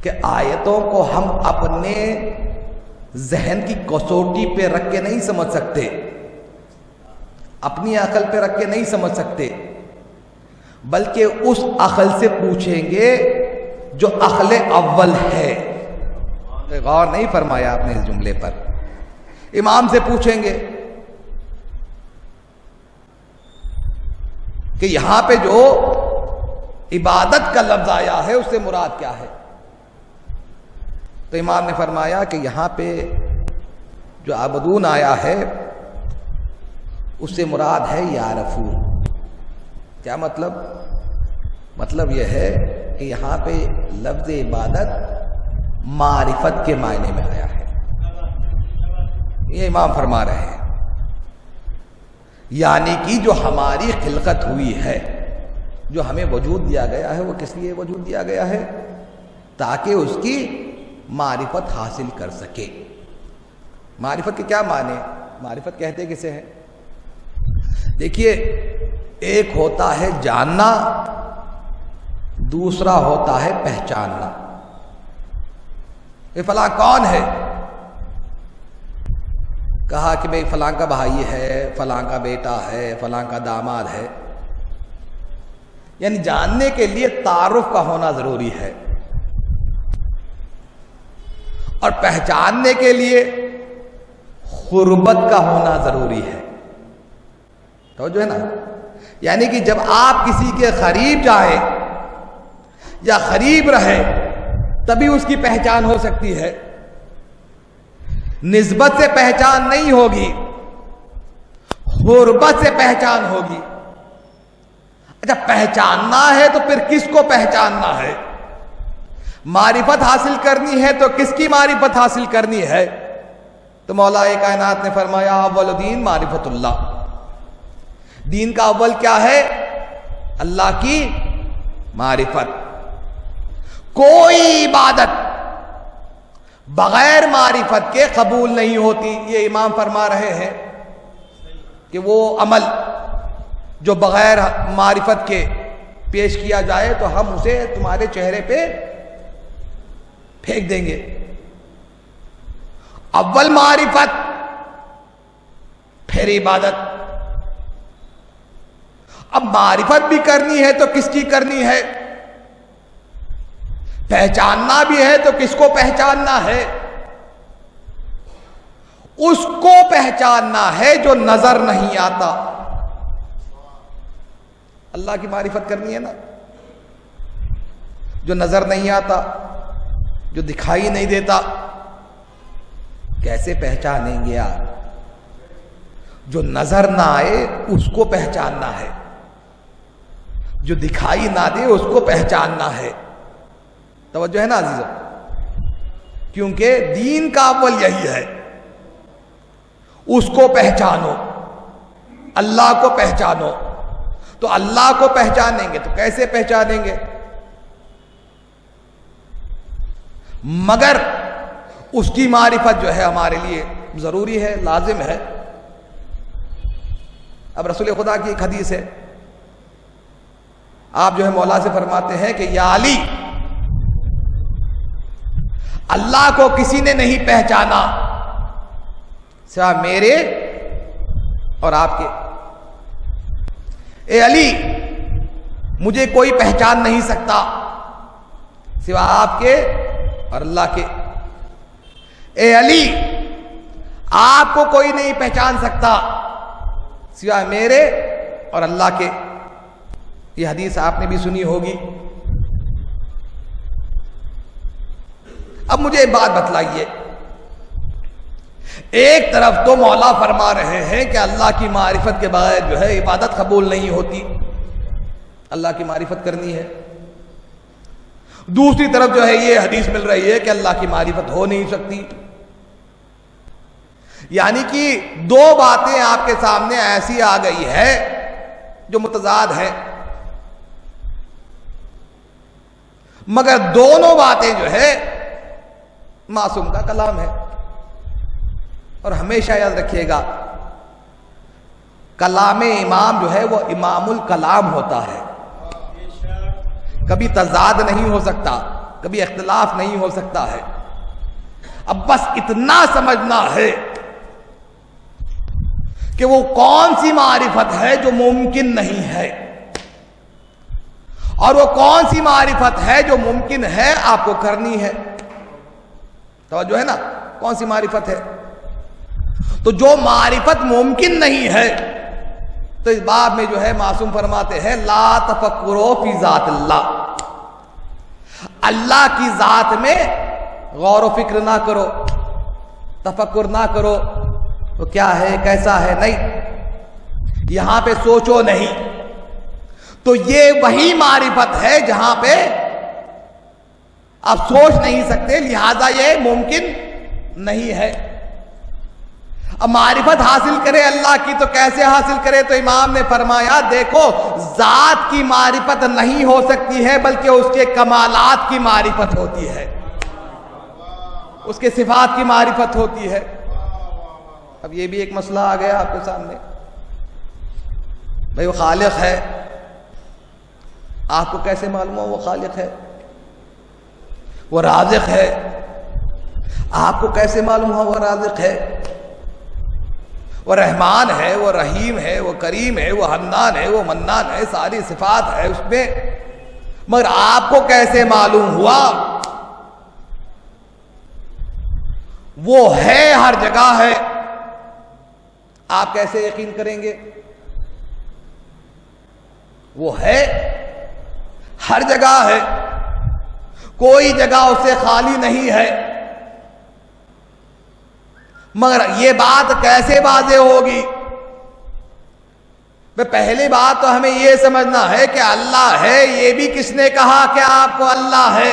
کہ آیتوں کو ہم اپنے ذہن کی کسوٹی پہ رکھ کے نہیں سمجھ سکتے, اپنی عقل پہ رکھ کے نہیں سمجھ سکتے, بلکہ اس عقل سے پوچھیں گے جو عقل اول ہے. غور نہیں فرمایا آپ نے اس جملے پر. امام سے پوچھیں گے کہ یہاں پہ جو عبادت کا لفظ آیا ہے اس سے مراد کیا ہے؟ تو امام نے فرمایا کہ یہاں پہ جو عبدون آیا ہے اس سے مراد ہے یعرفون. کیا مطلب؟ مطلب یہ ہے کہ یہاں پہ لفظ عبادت معرفت کے معنی میں آیا ہے. یہ امام فرما رہے ہیں یعنی کہ جو ہماری خلقت ہوئی ہے, جو ہمیں وجود دیا گیا ہے, وہ کس لیے وجود دیا گیا ہے؟ تاکہ اس کی معرفت حاصل کر سکے. معرفت کے کیا معنی؟ معرفت کہتے کسے ہیں؟ دیکھیے, ایک ہوتا ہے جاننا, دوسرا ہوتا ہے پہچاننا. یہ فلاں کون ہے؟ کہا کہ بھئی فلاں کا بھائی ہے, فلاں کا بیٹا ہے, فلاں کا داماد ہے. یعنی جاننے کے لیے تعارف کا ہونا ضروری ہے. اور پہچاننے کے لیے قربت کا ہونا ضروری ہے. تو جو ہے نا، یعنی کہ جب آپ کسی کے قریب جائیں یا قریب رہے تبھی اس کی پہچان ہو سکتی ہے. نسبت سے پہچان نہیں ہوگی، قربت سے پہچان ہوگی. اچھا، پہچاننا ہے تو پھر کس کو پہچاننا ہے؟ معرفت حاصل کرنی ہے تو کس کی معرفت حاصل کرنی ہے؟ تو مولا کائنات نے فرمایا اول دین معرفت اللہ. دین کا اول کیا ہے؟ اللہ کی معرفت. کوئی عبادت بغیر معرفت کے قبول نہیں ہوتی. یہ امام فرما رہے ہیں کہ وہ عمل جو بغیر معرفت کے پیش کیا جائے تو ہم اسے تمہارے چہرے پہ پھینک دیں گے. اول معرفت پھر عبادت. اب معرفت بھی کرنی ہے تو کس کی کرنی ہے؟ پہچاننا بھی ہے تو کس کو پہچاننا ہے؟ اس کو پہچاننا ہے جو نظر نہیں آتا. اللہ کی معرفت کرنی ہے نا، جو نظر نہیں آتا، جو دکھائی نہیں دیتا. کیسے پہچانیں گے یار؟ جو نظر نہ آئے اس کو پہچاننا ہے، جو دکھائی نہ دے اس کو پہچاننا ہے. توجہ ہے نا عزیزو؟ کیونکہ دین کا اول یہی ہے، اس کو پہچانو، اللہ کو پہچانو. تو اللہ کو پہچانیں گے تو کیسے پہچانیں گے؟ مگر اس کی معرفت جو ہے ہمارے لیے ضروری ہے، لازم ہے. اب رسول خدا کی ایک حدیث ہے، آپ جو ہے مولا سے فرماتے ہیں کہ یا علی، اللہ کو کسی نے نہیں پہچانا سوائے میرے اور آپ کے. اے علی، مجھے کوئی پہچان نہیں سکتا سوائے آپ کے اور اللہ کے. اے علی، آپ کو کوئی نہیں پہچان سکتا سوائے میرے اور اللہ کے. یہ حدیث آپ نے بھی سنی ہوگی. اب مجھے ایک بات بتلائیے، ایک طرف تو مولا فرما رہے ہیں کہ اللہ کی معرفت کے بغیر جو ہے عبادت قبول نہیں ہوتی، اللہ کی معرفت کرنی ہے. دوسری طرف جو ہے یہ حدیث مل رہی ہے کہ اللہ کی معرفت ہو نہیں سکتی. یعنی کہ دو باتیں آپ کے سامنے ایسی آ گئی ہے جو متضاد ہیں، مگر دونوں باتیں جو ہے معصوم کا کلام ہے. اور ہمیشہ یاد رکھیے گا، کلام امام جو ہے وہ امام الکلام ہوتا ہے. کبھی تضاد نہیں ہو سکتا، کبھی اختلاف نہیں ہو سکتا ہے. اب بس اتنا سمجھنا ہے کہ وہ کون سی معرفت ہے جو ممکن نہیں ہے، اور وہ کون سی معرفت ہے جو ممکن ہے آپ کو کرنی ہے. توجہ ہے نا؟ کون سی معرفت ہے؟ تو جو معرفت ممکن نہیں ہے تو اس باب میں جو ہے معصوم فرماتے ہیں لا تفکروا فی ذات اللہ، اللہ کی ذات میں غور و فکر نہ کرو، تفکر نہ کرو تو کیا ہے کیسا ہے، نہیں، یہاں پہ سوچو نہیں. تو یہ وہی معرفت ہے جہاں پہ آپ سوچ نہیں سکتے، لہذا یہ ممکن نہیں ہے. اب معرفت حاصل کرے اللہ کی تو کیسے حاصل کرے؟ تو امام نے فرمایا دیکھو، ذات کی معرفت نہیں ہو سکتی ہے بلکہ اس کے کمالات کی معرفت ہوتی ہے، اس کے صفات کی معرفت ہوتی ہے. اب یہ بھی ایک مسئلہ آ گیا آپ کے سامنے. بھئی وہ خالق ہے، آپ کو کیسے معلوم ہو وہ خالق ہے؟ وہ رازق ہے، آپ کو کیسے معلوم ہو وہ رازق ہے؟ وہ رحمان ہے، وہ رحیم ہے، وہ کریم ہے، وہ حنان ہے، وہ منان ہے، ساری صفات ہے اس میں، مگر آپ کو کیسے معلوم ہوا؟ وہ ہے ہر جگہ ہے. آپ کیسے یقین کریں گے؟ وہ ہے ہر جگہ ہے، کوئی جگہ اسے خالی نہیں ہے. مگر یہ بات کیسے واضح ہوگی؟ پہلی بات تو ہمیں یہ سمجھنا ہے کہ اللہ ہے. یہ بھی کس نے کہا کہ آپ کو اللہ ہے؟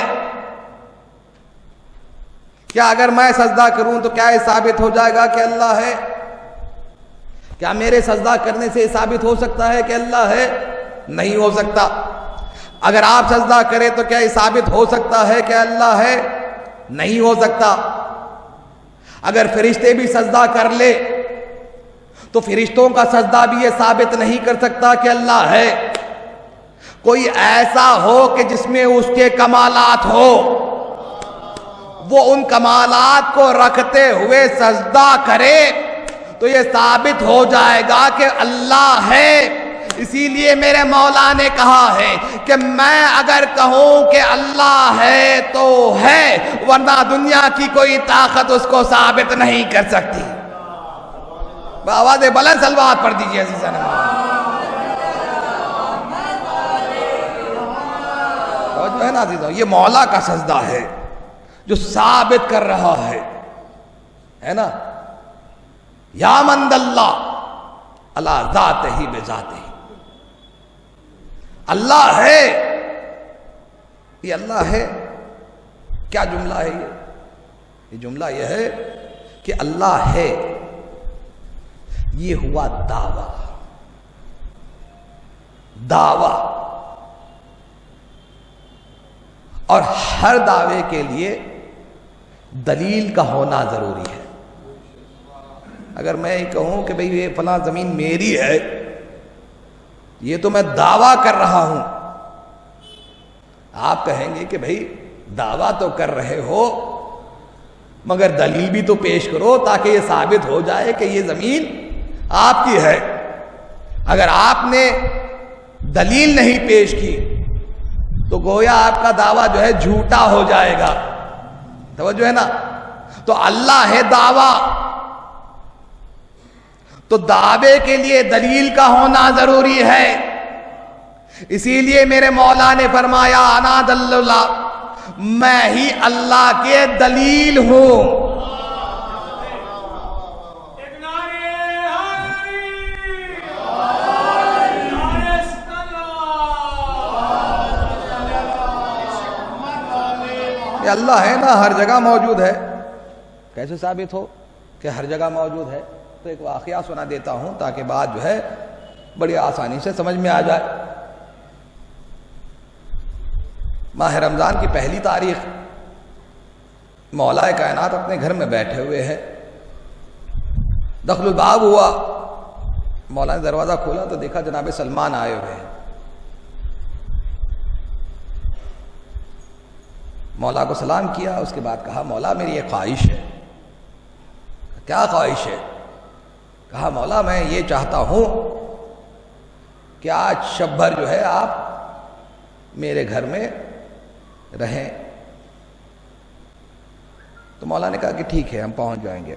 کیا اگر میں سجدہ کروں تو کیا یہ ثابت ہو جائے گا کہ اللہ ہے؟ کیا میرے سجدہ کرنے سے یہ ثابت ہو سکتا ہے کہ اللہ ہے؟ نہیں ہو سکتا. اگر آپ سجدہ کریں تو کیا یہ ثابت ہو سکتا ہے کہ اللہ ہے؟ نہیں ہو سکتا. اگر فرشتے بھی سجدہ کر لے تو فرشتوں کا سجدہ بھی یہ ثابت نہیں کر سکتا کہ اللہ ہے. کوئی ایسا ہو کہ جس میں اس کے کمالات ہو، وہ ان کمالات کو رکھتے ہوئے سجدہ کرے تو یہ ثابت ہو جائے گا کہ اللہ ہے. اسی لیے میرے مولا نے کہا ہے کہ میں اگر کہوں کہ اللہ ہے تو ہے، ورنہ دنیا کی کوئی طاقت اس کو ثابت نہیں کر سکتی. آواز بلند صلوات پڑھ دیجیے عزیزان. جو ہے نا عزیزان، یہ مولا کا سجدہ ہے جو ثابت کر رہا ہے نا. یا من اللہ اللہ ذات ہی بے ذات ہی. اللہ ہے، یہ اللہ ہے. کیا جملہ ہے یہ جملہ یہ ہے کہ اللہ ہے. یہ ہوا دعویٰ، اور ہر دعوے کے لیے دلیل کا ہونا ضروری ہے. اگر میں یہ کہوں کہ بھئی یہ فلاں زمین میری ہے، یہ تو میں دعویٰ کر رہا ہوں. آپ کہیں گے کہ بھئی دعویٰ تو کر رہے ہو مگر دلیل بھی تو پیش کرو تاکہ یہ ثابت ہو جائے کہ یہ زمین آپ کی ہے. اگر آپ نے دلیل نہیں پیش کی تو گویا آپ کا دعویٰ جو ہے جھوٹا ہو جائے گا. توجہ ہے نا. تو اللہ ہے دعویٰ، تو دعوے کے لیے دلیل کا ہونا ضروری ہے. اسی لیے میرے مولا نے فرمایا انا دل اللہ، میں ہی اللہ کے دلیل ہوں. یہ اللہ ہے نا، ہر جگہ موجود ہے. کیسے ثابت ہو کہ ہر جگہ موجود ہے؟ تو ایک واقعہ سنا دیتا ہوں تاکہ بات جو ہے بڑی آسانی سے سمجھ میں آ جائے. ماہ رمضان کی پہلی تاریخ مولا کائنات اپنے گھر میں بیٹھے ہوئے ہیں. دخل الباب ہوا، مولا نے دروازہ کھولا تو دیکھا جناب سلمان آئے ہوئے ہیں. مولا کو سلام کیا، اس کے بعد کہا مولا میری ایک خواہش ہے. کیا خواہش ہے؟ کہا مولا میں یہ چاہتا ہوں کہ آج شب بھر جو ہے آپ میرے گھر میں رہیں. تو مولا نے کہا کہ ٹھیک ہے ہم پہنچ جائیں گے.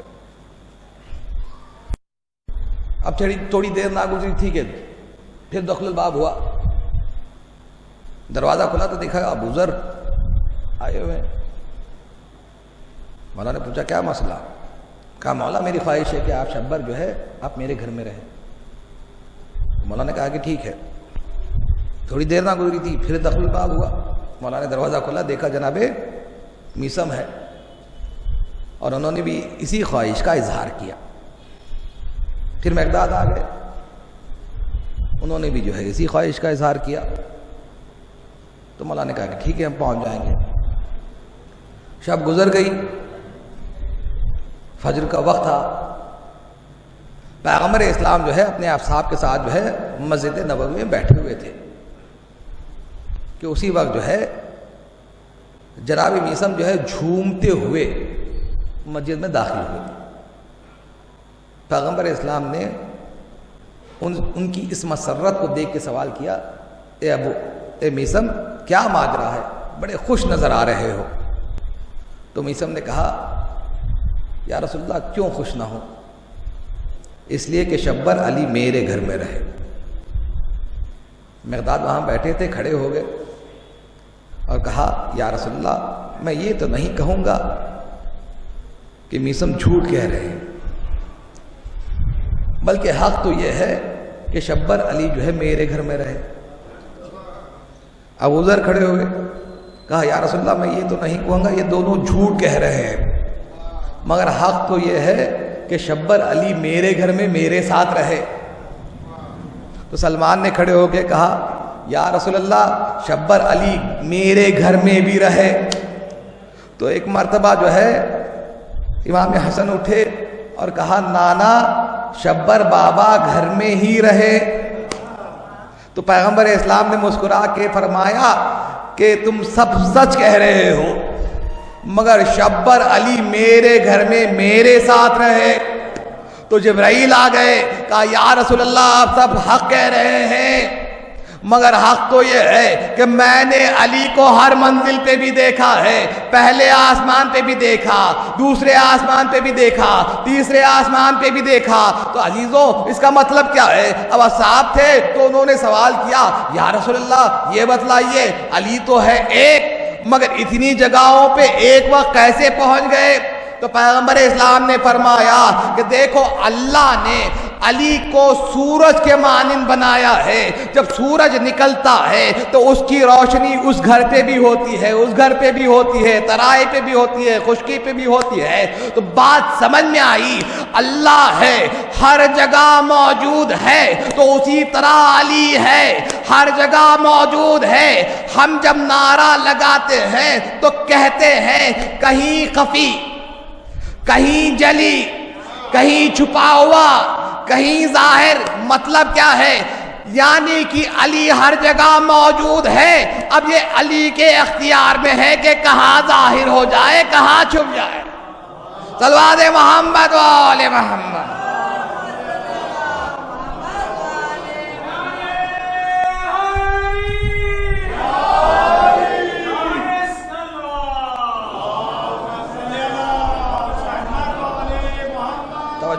اب تھوڑی دیر نہ گزری تھی کہ پھر دخل الباب ہوا، دروازہ کھلا تو دیکھا ابو ذر آئے ہوئے. مولا نے پوچھا کیا مسئلہ؟ کہا مولا میری خواہش ہے کہ آپ شب بھر جو ہے آپ میرے گھر میں رہیں. مولا نے کہا کہ ٹھیک ہے. تھوڑی دیر نہ گزری تھی پھر دخل الباب ہوا، مولا نے دروازہ کھولا دیکھا جناب میثم ہے، اور انہوں نے بھی اسی خواہش کا اظہار کیا. پھر مقداد آ گئے، انہوں نے بھی جو ہے اسی خواہش کا اظہار کیا. تو مولا نے کہا کہ ٹھیک ہے ہم پہنچ جائیں گے. شب گزر گئی، فجر کا وقت تھا. پیغمبر اسلام جو ہے اپنے اصحاب کے ساتھ جو ہے مسجد نبوی میں بیٹھے ہوئے تھے کہ اسی وقت جو ہے جناب میثم جو ہے جھومتے ہوئے مسجد میں داخل ہوئے. پیغمبر اسلام نے ان کی اس مسرت کو دیکھ کے سوال کیا، اے میثم کیا ماجرا ہے، بڑے خوش نظر آ رہے ہو. تو میثم نے کہا یا رسول اللہ کیوں خوش نہ ہوں؟ اس لیے کہ شبر علی میرے گھر میں رہے۔ مقداد وہاں بیٹھے تھے، کھڑے ہو گئے اور کہا یا رسول اللہ میں یہ تو نہیں کہوں گا کہ میثم جھوٹ کہہ رہے ہیں، بلکہ حق تو یہ ہے کہ شبر علی جو ہے میرے گھر میں رہے۔ ابو ذر کھڑے ہو گئے، کہا یا رسول اللہ میں یہ تو نہیں کہوں گا، یہ دونوں جھوٹ کہہ رہے ہیں، مگر حق تو یہ ہے کہ شبر علی میرے گھر میں میرے ساتھ رہے۔ تو سلمان نے کھڑے ہو کے کہا یا رسول اللہ شبر علی میرے گھر میں بھی رہے۔ تو ایک مرتبہ جو ہے امام حسن اٹھے اور کہا نانا شبر بابا گھر میں ہی رہے۔ تو پیغمبر اسلام نے مسکرا کے فرمایا کہ تم سب سچ کہہ رہے ہو، مگر شبر علی میرے گھر میں میرے ساتھ رہے۔ تو جبرائیل آ گئے، کہا یا رسول اللہ آپ سب حق کہہ رہے ہیں، مگر حق تو یہ ہے کہ میں نے علی کو ہر منزل پہ بھی دیکھا ہے، پہلے آسمان پہ بھی دیکھا، دوسرے آسمان پہ بھی دیکھا، تیسرے آسمان پہ بھی دیکھا۔ تو عزیزوں اس کا مطلب کیا ہے؟ اب اصحاب تھے تو انہوں نے سوال کیا یا رسول اللہ یہ بتلائیے علی تو ہے ایک، مگر اتنی جگہوں پہ ایک وقت کیسے پہنچ گئے؟ تو پیغمبر اسلام نے فرمایا کہ دیکھو اللہ نے علی کو سورج کے مانند بنایا ہے، جب سورج نکلتا ہے تو اس کی روشنی اس گھر پہ بھی ہوتی ہے، اس گھر پہ بھی ہوتی ہے، ترائی پہ بھی ہوتی ہے، خشکی پہ بھی ہوتی ہے۔ تو بات سمجھ میں آئی، اللہ ہے ہر جگہ موجود ہے تو اسی طرح علی ہے ہر جگہ موجود ہے۔ ہم جب نعرہ لگاتے ہیں تو کہتے ہیں کہیں خفی، کہیں جلی، کہیں چھپا ہوا، کہیں ظاہر۔ مطلب کیا ہے؟ یعنی کہ علی ہر جگہ موجود ہے، اب یہ علی کے اختیار میں ہے کہ کہاں ظاہر ہو جائے کہاں چھپ جائے۔ صلوات محمد و آل محمد۔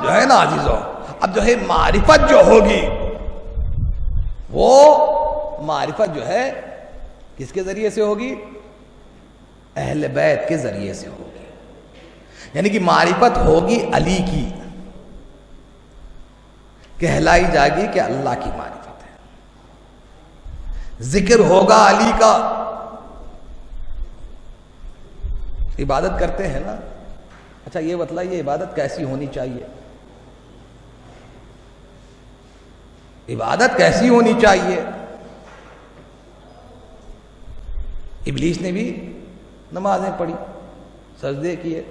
جو ہے نا عزیزوں، اب جو ہے معرفت جو ہوگی وہ معرفت جو ہے کس کے ذریعے سے ہوگی؟ اہل بیت کے ذریعے سے ہوگی، یعنی کہ معرفت ہوگی علی کی، کہلائی جائے گی کہ اللہ کی معرفت ہے، ذکر ہوگا علی کا۔ عبادت کرتے ہیں نا، اچھا یہ بتلائیے عبادت کیسی ہونی چاہیے؟ عبادت کیسی ہونی چاہیے؟ ابلیس نے بھی نمازیں پڑھی، سجدے کیے،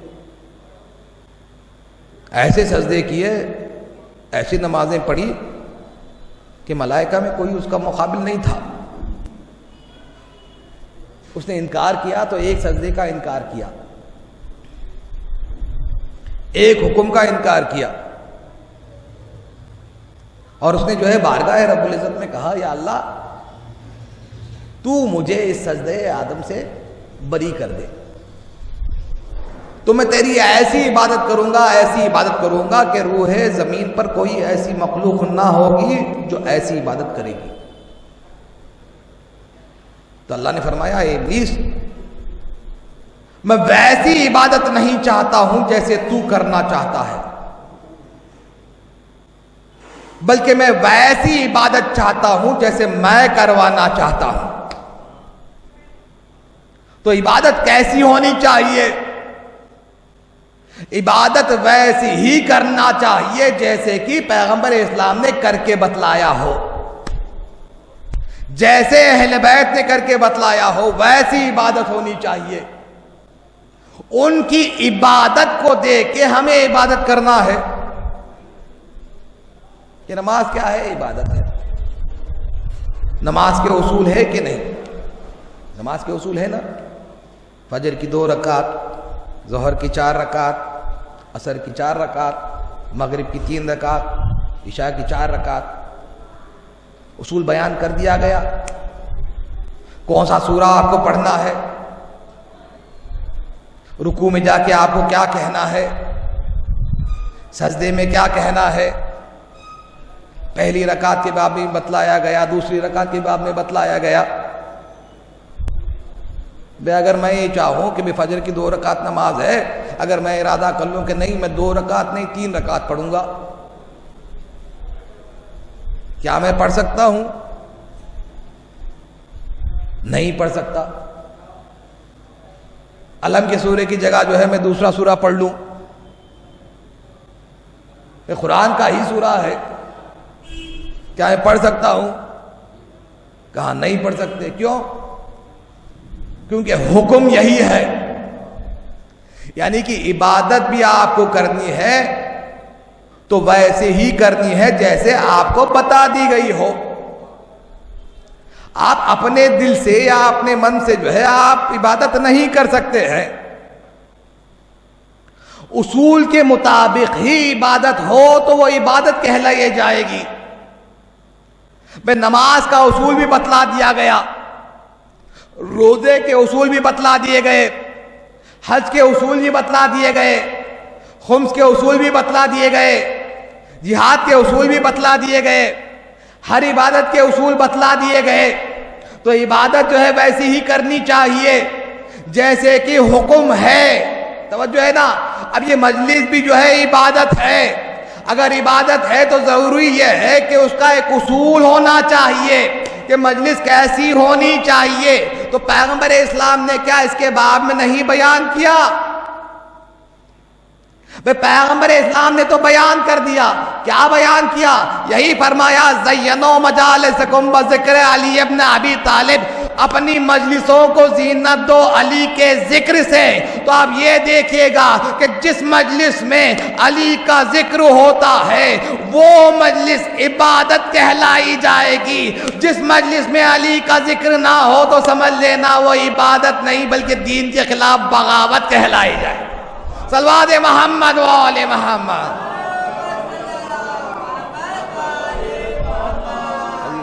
ایسے سجدے کیے، ایسی نمازیں پڑھی کہ ملائکہ میں کوئی اس کا مقابل نہیں تھا۔ اس نے انکار کیا تو ایک سجدے کا انکار کیا، ایک حکم کا انکار کیا، اور اس نے جو ہے بارگاہ رب العزت میں کہا یا اللہ تو مجھے اس سجدے آدم سے بری کر دے، تو میں تیری ایسی عبادت کروں گا، ایسی عبادت کروں گا کہ روح زمین پر کوئی ایسی مخلوق نہ ہوگی جو ایسی عبادت کرے گی۔ تو اللہ نے فرمایا اے ابلیس میں ویسی عبادت نہیں چاہتا ہوں جیسے تو کرنا چاہتا ہے، بلکہ میں ویسی عبادت چاہتا ہوں جیسے میں کروانا چاہتا ہوں۔ تو عبادت کیسی ہونی چاہیے؟ عبادت ویسی ہی کرنا چاہیے جیسے کہ پیغمبر اسلام نے کر کے بتلایا ہو، جیسے اہل بیت نے کر کے بتلایا ہو ویسی عبادت ہونی چاہیے۔ ان کی عبادت کو دیکھ کے ہمیں عبادت کرنا ہے۔ کہ نماز کیا ہے؟ عبادت ہے۔ نماز کے اصول ہے کہ نہیں؟ نماز کے اصول ہے نا، فجر کی 2 رکعت، ظہر کی 4 رکعت، عصر کی 4 رکعت، مغرب کی 3 رکعت، عشاء کی 4 رکعت۔ اصول بیان کر دیا گیا، کون سا سورہ آپ کو پڑھنا ہے، رکوع میں جا کے آپ کو کیا کہنا ہے، سجدے میں کیا کہنا ہے؟ پہلی رکعت کے باب میں بتلایا گیا، دوسری رکعت کے باب میں بتلایا گیا۔ اگر میں یہ چاہوں کہ فجر کی 2 رکعت نماز ہے، اگر میں ارادہ کر لوں کہ نہیں میں 2 رکعت نہیں 3 رکعت پڑھوں گا، کیا میں پڑھ سکتا ہوں؟ نہیں پڑھ سکتا۔ علم کے سورے کی جگہ جو ہے میں دوسرا سورہ پڑھ لوں، یہ قرآن کا ہی سورہ ہے، کیا میں پڑھ سکتا ہوں؟ کہا نہیں پڑھ سکتے۔ کیوں؟ کیونکہ حکم یہی ہے، یعنی کہ عبادت بھی آپ کو کرنی ہے تو ویسے ہی کرنی ہے جیسے آپ کو بتا دی گئی ہو۔ آپ اپنے دل سے یا اپنے من سے جو ہے آپ عبادت نہیں کر سکتے ہیں، اصول کے مطابق ہی عبادت ہو تو وہ عبادت کہلائی جائے گی۔ نماز کا اصول بھی بتلا دیا گیا، روزے کے اصول بھی بتلا دیے گئے، حج کے اصول بھی بتلا دیے گئے، خمس کے اصول بھی بتلا دیے گئے، جہاد کے اصول بھی بتلا دیے گئے، ہر عبادت کے اصول بتلا دیے گئے۔ تو عبادت جو ہے ویسی ہی کرنی چاہیے جیسے کہ حکم ہے۔ توجہ ہے نا؟ اب یہ مجلس بھی جو ہے عبادت ہے، اگر عبادت ہے تو ضروری یہ ہے کہ اس کا ایک اصول ہونا چاہیے کہ مجلس کیسی ہونی چاہیے۔ تو پیغمبر اسلام نے کیا اس کے باب میں نہیں بیان کیا؟ پیغمبر اسلام نے تو بیان کر دیا۔ کیا بیان کیا؟ یہی فرمایا زینوا مجالسکم بذکر علی ابن ابی طالب، اپنی مجلسوں کو زینت دو علی کے ذکر سے۔ تو آپ یہ دیکھیے گا کہ جس مجلس میں علی کا ذکر ہوتا ہے وہ مجلس عبادت کہلائی جائے گی، جس مجلس میں علی کا ذکر نہ ہو تو سمجھ لینا وہ عبادت نہیں بلکہ دین کے خلاف بغاوت کہلائی جائے۔ صلوات محمد و آل محمد۔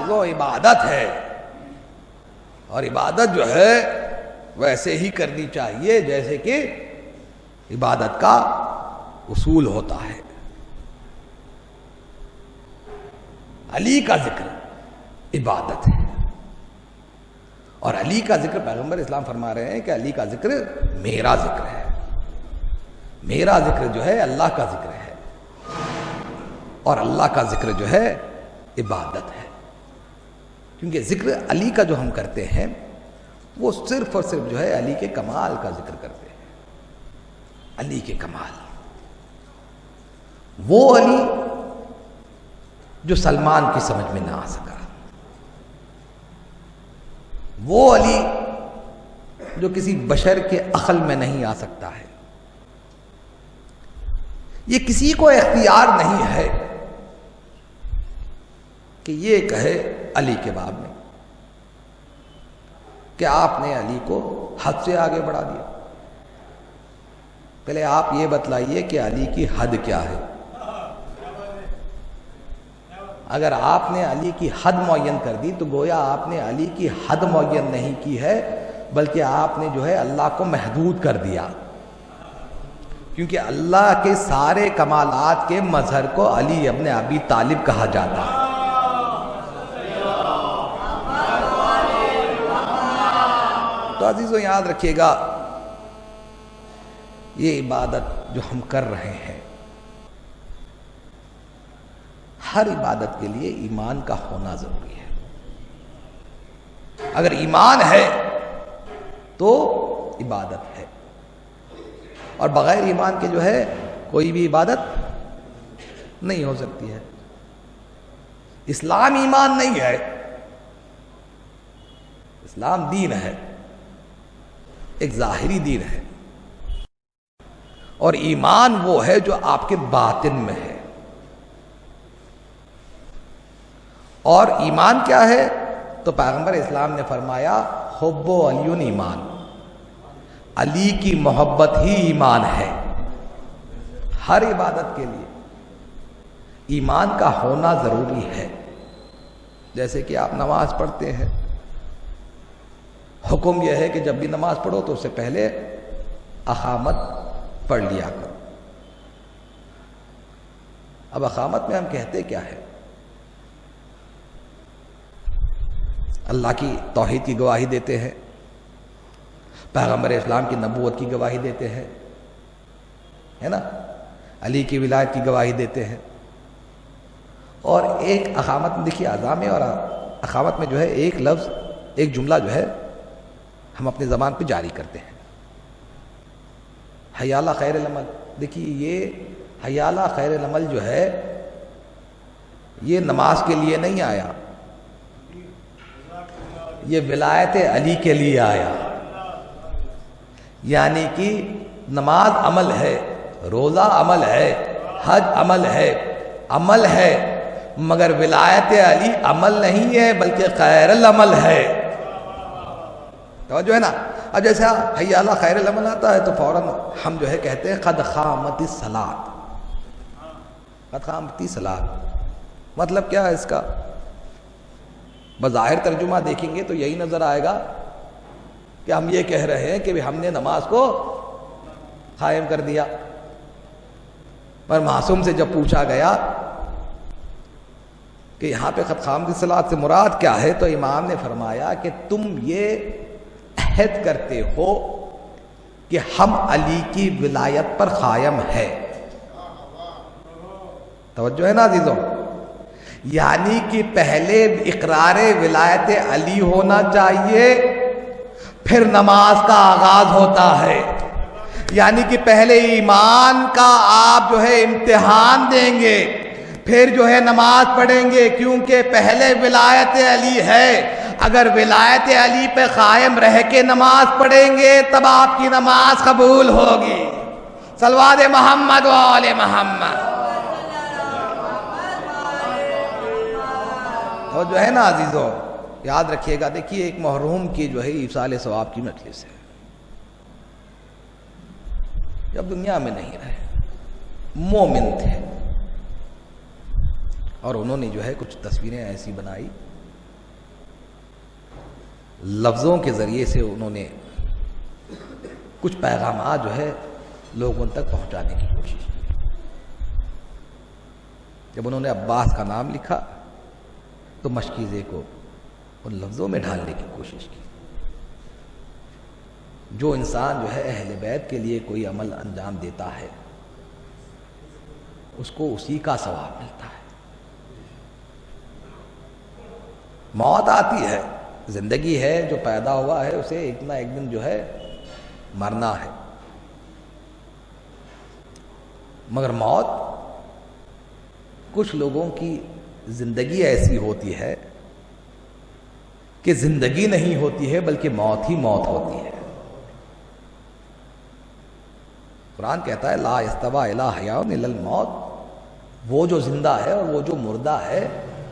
وہ عبادت ہے، اور عبادت جو ہے ویسے ہی کرنی چاہیے جیسے کہ عبادت کا اصول ہوتا ہے۔ علی کا ذکر عبادت ہے، اور علی کا ذکر پیغمبر اسلام فرما رہے ہیں کہ علی کا ذکر میرا ذکر ہے۔ میرا ذکر جو ہے اللہ کا ذکر ہے، اور اللہ کا ذکر جو ہے عبادت ہے، کیونکہ ذکر علی کا جو ہم کرتے ہیں وہ صرف اور صرف جو ہے علی کے کمال کا ذکر کرتے ہیں۔ علی کے کمال، وہ علی جو سلمان کی سمجھ میں نہ آ سکا، وہ علی جو کسی بشر کے عقل میں نہیں آ سکتا ہے۔ یہ کسی کو اختیار نہیں ہے کہ یہ کہے علی کے باب میں کہ آپ نے علی کو حد سے آگے بڑھا دیا۔ پہلے آپ یہ بتلائیے کہ علی کی حد کیا ہے۔ اگر آپ نے علی کی حد معین کر دی تو گویا آپ نے علی کی حد معین نہیں کی ہے، بلکہ آپ نے جو ہے اللہ کو محدود کر دیا، کیونکہ اللہ کے سارے کمالات کے مظہر کو علی ابن ابی طالب کہا جاتا ہے۔ تو عزیزو یاد رکھیے گا، یہ عبادت جو ہم کر رہے ہیں، ہر عبادت کے لیے ایمان کا ہونا ضروری ہے۔ اگر ایمان ہے تو عبادت ہے، اور بغیر ایمان کے جو ہے کوئی بھی عبادت نہیں ہو سکتی ہے۔ اسلام ایمان نہیں ہے، اسلام دین ہے، ایک ظاہری دین ہے، اور ایمان وہ ہے جو آپ کے باطن میں ہے۔ اور ایمان کیا ہے؟ تو پیغمبر اسلام نے فرمایا حب علی ایمان، علی کی محبت ہی ایمان ہے۔ ہر عبادت کے لیے ایمان کا ہونا ضروری ہے۔ جیسے کہ آپ نماز پڑھتے ہیں، حکم یہ ہے کہ جب بھی نماز پڑھو تو اس سے پہلے اقامت پڑھ لیا کرو۔ اب اقامت میں ہم کہتے کیا ہے؟ اللہ کی توحید کی گواہی دیتے ہیں، پیغمبر اسلام کی نبوت کی گواہی دیتے ہیں، ہے نا، علی کی ولایت کی گواہی دیتے ہیں. اور ایک اقامت میں دیکھیے اعظام اور اقامت میں جو ہے ایک لفظ، ایک جملہ جو ہے ہم اپنی زبان پہ جاری کرتے ہیں، حی علی خیر العمل. دیکھیے یہ حی علی خیر العمل جو ہے یہ نماز کے لیے نہیں آیا، یہ ولایت علی کے لیے آیا. یعنی کہ نماز عمل ہے، روزہ عمل ہے، حج عمل ہے، مگر ولایت علی عمل نہیں ہے بلکہ خیر العمل ہے. توجہ ہے نا. اب جیسے حی علی خیر العمل آتا ہے تو فوراً ہم جو ہے کہتے ہیں قد قامت الصلاۃ. قد قامت الصلاۃ مطلب کیا ہے اس کا؟ بظاہر ترجمہ دیکھیں گے تو یہی نظر آئے گا کہ ہم یہ کہہ رہے ہیں کہ ہم نے نماز کو قائم کر دیا. پر معصوم سے جب پوچھا گیا کہ یہاں پہ قد قامت الصلاۃ سے مراد کیا ہے تو امام نے فرمایا کہ تم یہ عہد کرتے ہو کہ ہم علی کی ولایت پر قائم ہے. توجہ ہے نا عزیزوں. یعنی کہ پہلے اقرار ولایت علی ہونا چاہیے پھر نماز کا آغاز ہوتا ہے. یعنی کہ پہلے ایمان کا آپ جو ہے امتحان دیں گے پھر جو ہے نماز پڑھیں گے، کیونکہ پہلے ولایت علی ہے. اگر ولایت علی پہ قائم رہ کے نماز پڑھیں گے تب آپ کی نماز قبول ہوگی. صلوات محمد و آل محمد. اور جو ہے نا عزیزوں یاد رکھیے گا، دیکھیے ایک محروم کی جو ہے ایصال ثواب کی مجلس ہے. جب دنیا میں نہیں رہے، مومن تھے اور انہوں نے جو ہے کچھ تصویریں ایسی بنائی، لفظوں کے ذریعے سے انہوں نے کچھ پیغامات جو ہے لوگوں تک پہنچانے کی کوشش کی. جب انہوں نے عباس کا نام لکھا تو مشکیزے کو ان لفظوں میں ڈھالنے کی کوشش کی. جو انسان جو ہے اہل بیت کے لیے کوئی عمل انجام دیتا ہے اس کو اسی کا ثواب ملتا ہے. موت آتی ہے، زندگی ہے، جو پیدا ہوا ہے اسے ایک نہ ایک دن جو ہے مرنا ہے، مگر موت کچھ لوگوں کی زندگی ایسی ہوتی ہے کہ زندگی نہیں ہوتی ہے بلکہ موت ہی موت ہوتی ہے. قرآن کہتا ہے لا یستوی الا حیاء الا الموت. وہ جو زندہ ہے اور وہ جو مردہ ہے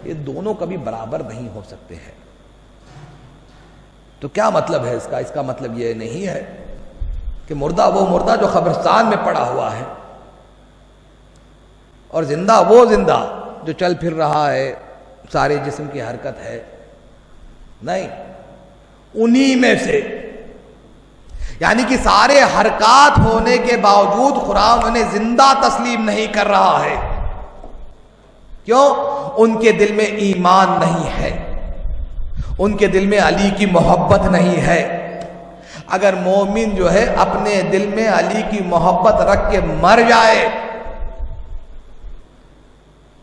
یہ دونوں کبھی برابر نہیں ہو سکتے ہیں. تو کیا مطلب ہے اس کا؟ اس کا مطلب یہ نہیں ہے کہ مردہ وہ مردہ جو قبرستان میں پڑا ہوا ہے اور زندہ وہ زندہ جو چل پھر رہا ہے، سارے جسم کی حرکت ہے. نہیں، انہی میں سے. یعنی کہ سارے حرکات ہونے کے باوجود قرآن انہیں زندہ تسلیم نہیں کر رہا ہے. کیوں؟ ان کے دل میں ایمان نہیں ہے، ان کے دل میں علی کی محبت نہیں ہے. اگر مومن جو ہے اپنے دل میں علی کی محبت رکھ کے مر جائے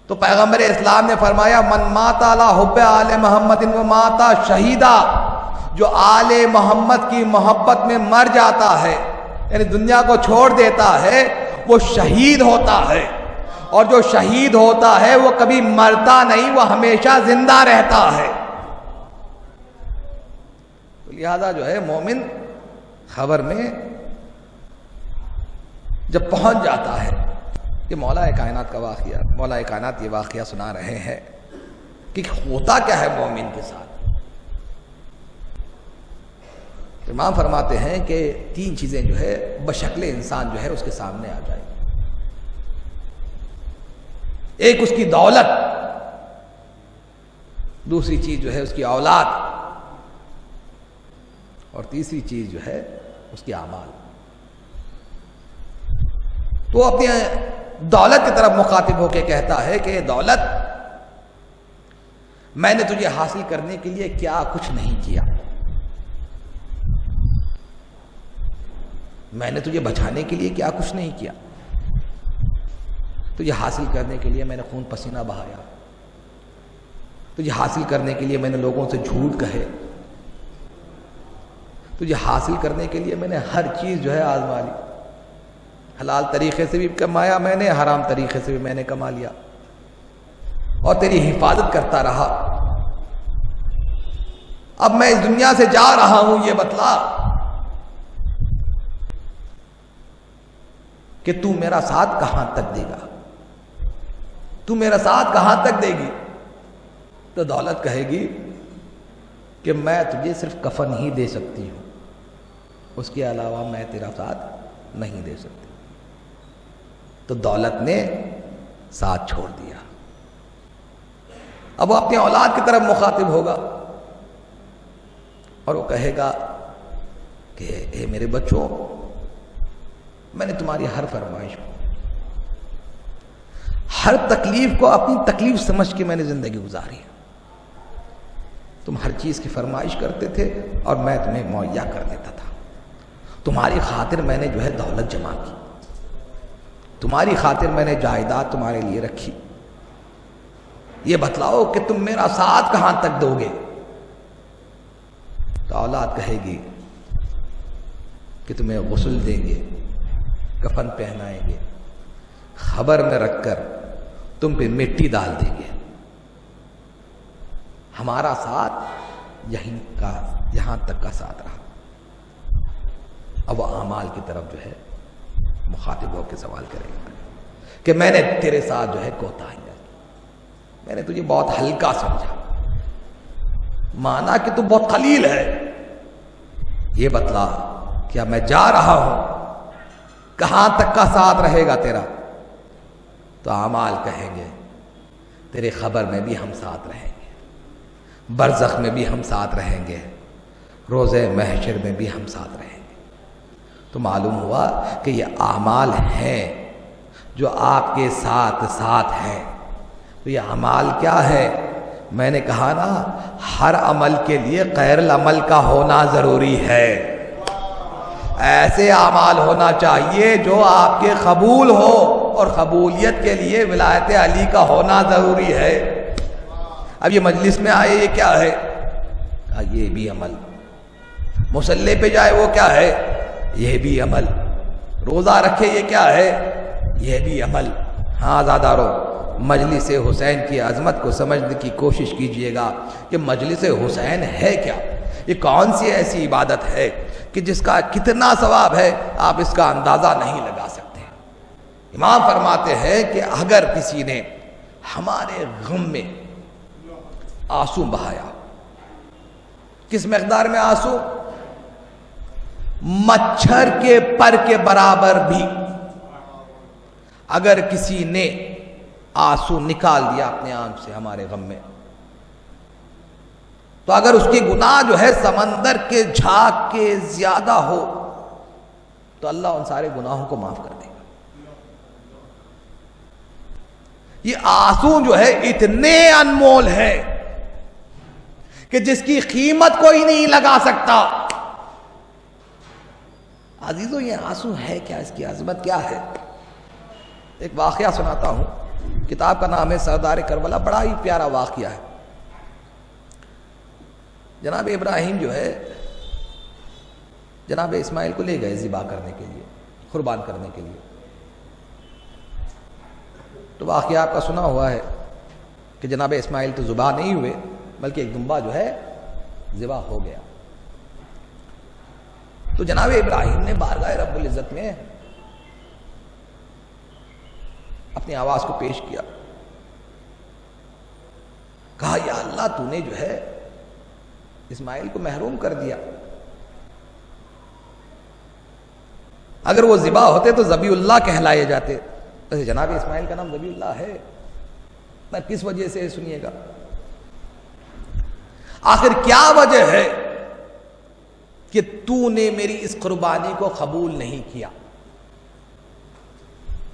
تو پیغمبر اسلام نے فرمایا من مات علی حب آل محمد و ماتا شہیدا. جو آل محمد کی محبت میں مر جاتا ہے یعنی دنیا کو چھوڑ دیتا ہے وہ شہید ہوتا ہے. اور جو شہید ہوتا ہے وہ کبھی مرتا نہیں، وہ ہمیشہ زندہ رہتا ہے. لہذا جو ہے مومن خبر میں جب پہنچ جاتا ہے کہ مولا کائنات کا واقعہ، مولا کائنات یہ واقعہ سنا رہے ہیں کہ ہوتا کیا ہے مومن کے ساتھ. امام فرماتے ہیں کہ تین چیزیں جو ہے بشکل انسان جو ہے اس کے سامنے آ جائے. ایک اس کی دولت، دوسری چیز جو ہے اس کی اولاد، اور تیسری چیز جو ہے اس کے اعمال. تو اپنے دولت کی طرف مخاطب ہو کے کہتا ہے کہ دولت، میں نے تجھے حاصل کرنے کے لیے کیا کچھ نہیں کیا، میں نے تجھے بچانے کے لیے کیا کچھ نہیں کیا، تجھے حاصل کرنے کے لیے میں نے خون پسینہ بہایا، تجھے حاصل کرنے کے لیے میں نے لوگوں سے جھوٹ کہے، تجھے حاصل کرنے کے لیے میں نے ہر چیز جو ہے آزما لی، حلال طریقے سے بھی کمایا میں نے، حرام طریقے سے بھی میں نے کما لیا، اور تیری حفاظت کرتا رہا۔ اب میں اس دنیا سے جا رہا ہوں، یہ بتلا کہ تو میرا ساتھ کہاں تک دے گا، تو میرا ساتھ کہاں تک دے گی؟ تو دولت کہے گی کہ میں تجھے صرف کفن ہی دے سکتی ہوں، اس کے علاوہ میں تیرا ساتھ نہیں دے سکتی۔ تو دولت نے ساتھ چھوڑ دیا۔ اب وہ اپنی اولاد کی طرف مخاطب ہوگا اور وہ کہے گا کہ اے میرے بچوں، میں نے تمہاری ہر فرمائش کو، ہر تکلیف کو اپنی تکلیف سمجھ کے میں نے زندگی گزاری، تم ہر چیز کی فرمائش کرتے تھے اور میں تمہیں مہیا کر دیتا تھا، تمہاری خاطر میں نے جو ہے دولت جمع کی، تمہاری خاطر میں نے جائیداد تمہارے لیے رکھی، یہ بتلاؤ کہ تم میرا ساتھ کہاں تک دو گے؟ تو اولاد کہے گی کہ تمہیں غسل دیں گے، کفن پہنائیں گے، خبر میں رکھ کر تم پہ مٹی ڈال دیں گے، ہمارا ساتھ یہاں تک کا ساتھ رہا۔ اب وہ اعمال کی طرف جو ہے مخاطب ہو کے سوال کرے گا کہ میں نے تیرے ساتھ جو ہے کوتاہیاں کی، میں نے تجھے بہت ہلکا سمجھا، مانا کہ تو بہت قلیل ہے، یہ بتلا کیا میں جا رہا ہوں کہاں تک کا ساتھ رہے گا تیرا؟ تو اعمال کہیں گے تیرے خبر میں بھی ہم ساتھ رہیں گے، برزخ میں بھی ہم ساتھ رہیں گے، روز محشر میں بھی ہم ساتھ رہیں گے۔ تو معلوم ہوا کہ یہ اعمال ہیں جو آپ کے ساتھ ساتھ ہیں۔ تو یہ اعمال کیا ہے؟ میں نے کہا نا، ہر عمل کے لیے غیر العمل کا ہونا ضروری ہے، ایسے اعمال ہونا چاہیے جو آپ کے قبول ہو، اور قبولیت کے لیے ولایت علی کا ہونا ضروری ہے۔ اب یہ مجلس میں آئے یہ کیا ہے؟ یہ بھی عمل، مصلی پہ جائے وہ کیا ہے؟ یہ بھی عمل، روزہ رکھے یہ کیا ہے؟ یہ بھی عمل۔ ہاں زادارو، مجلس حسین کی عظمت کو سمجھنے کی کوشش کیجئے گا کہ مجلس حسین ہے کیا، یہ کون سی ایسی عبادت ہے کہ جس کا کتنا ثواب ہے آپ اس کا اندازہ نہیں لگا سکتے۔ امام فرماتے ہیں کہ اگر کسی نے ہمارے غم میں آنسو بہایا، کس مقدار میں آنسو؟ مچھر کے پر کے برابر بھی اگر کسی نے آنسو نکال دیا اپنے آنکھ سے ہمارے غم میں، تو اگر اس کی گناہ جو ہے سمندر کے جھاگ کے زیادہ ہو تو اللہ ان سارے گناہوں کو معاف کر دے گا۔ یہ آنسو جو ہے اتنے انمول ہے کہ جس کی قیمت کوئی نہیں لگا سکتا۔ عزیزو، یہ آنسو ہے کیا؟ اس کی عظمت کیا ہے؟ ایک واقعہ سناتا ہوں، کتاب کا نام ہے سردار کربلا، بڑا ہی پیارا واقعہ ہے۔ جناب ابراہیم جو ہے جناب اسماعیل کو لے گئے ذبح کرنے کے لیے، قربان کرنے کے لیے۔ تو واقعہ آپ کا سنا ہوا ہے کہ جناب اسماعیل تو ذبح نہیں ہوئے بلکہ ایک دمبا جو ہے ذبح ہو گیا۔ تو جناب ابراہیم نے بارگاہ رب العزت میں اپنی آواز کو پیش کیا، کہا یا اللہ، تو نے جو ہے اسماعیل کو محروم کر دیا، اگر وہ ذبح ہوتے تو ذبیح اللہ کہلائے جاتے، ویسے جناب اسماعیل کا نام ذبیح اللہ ہے نہ، کس وجہ سے سنیے گا، آخر کیا وجہ ہے کہ تو نے میری اس قربانی کو قبول نہیں کیا؟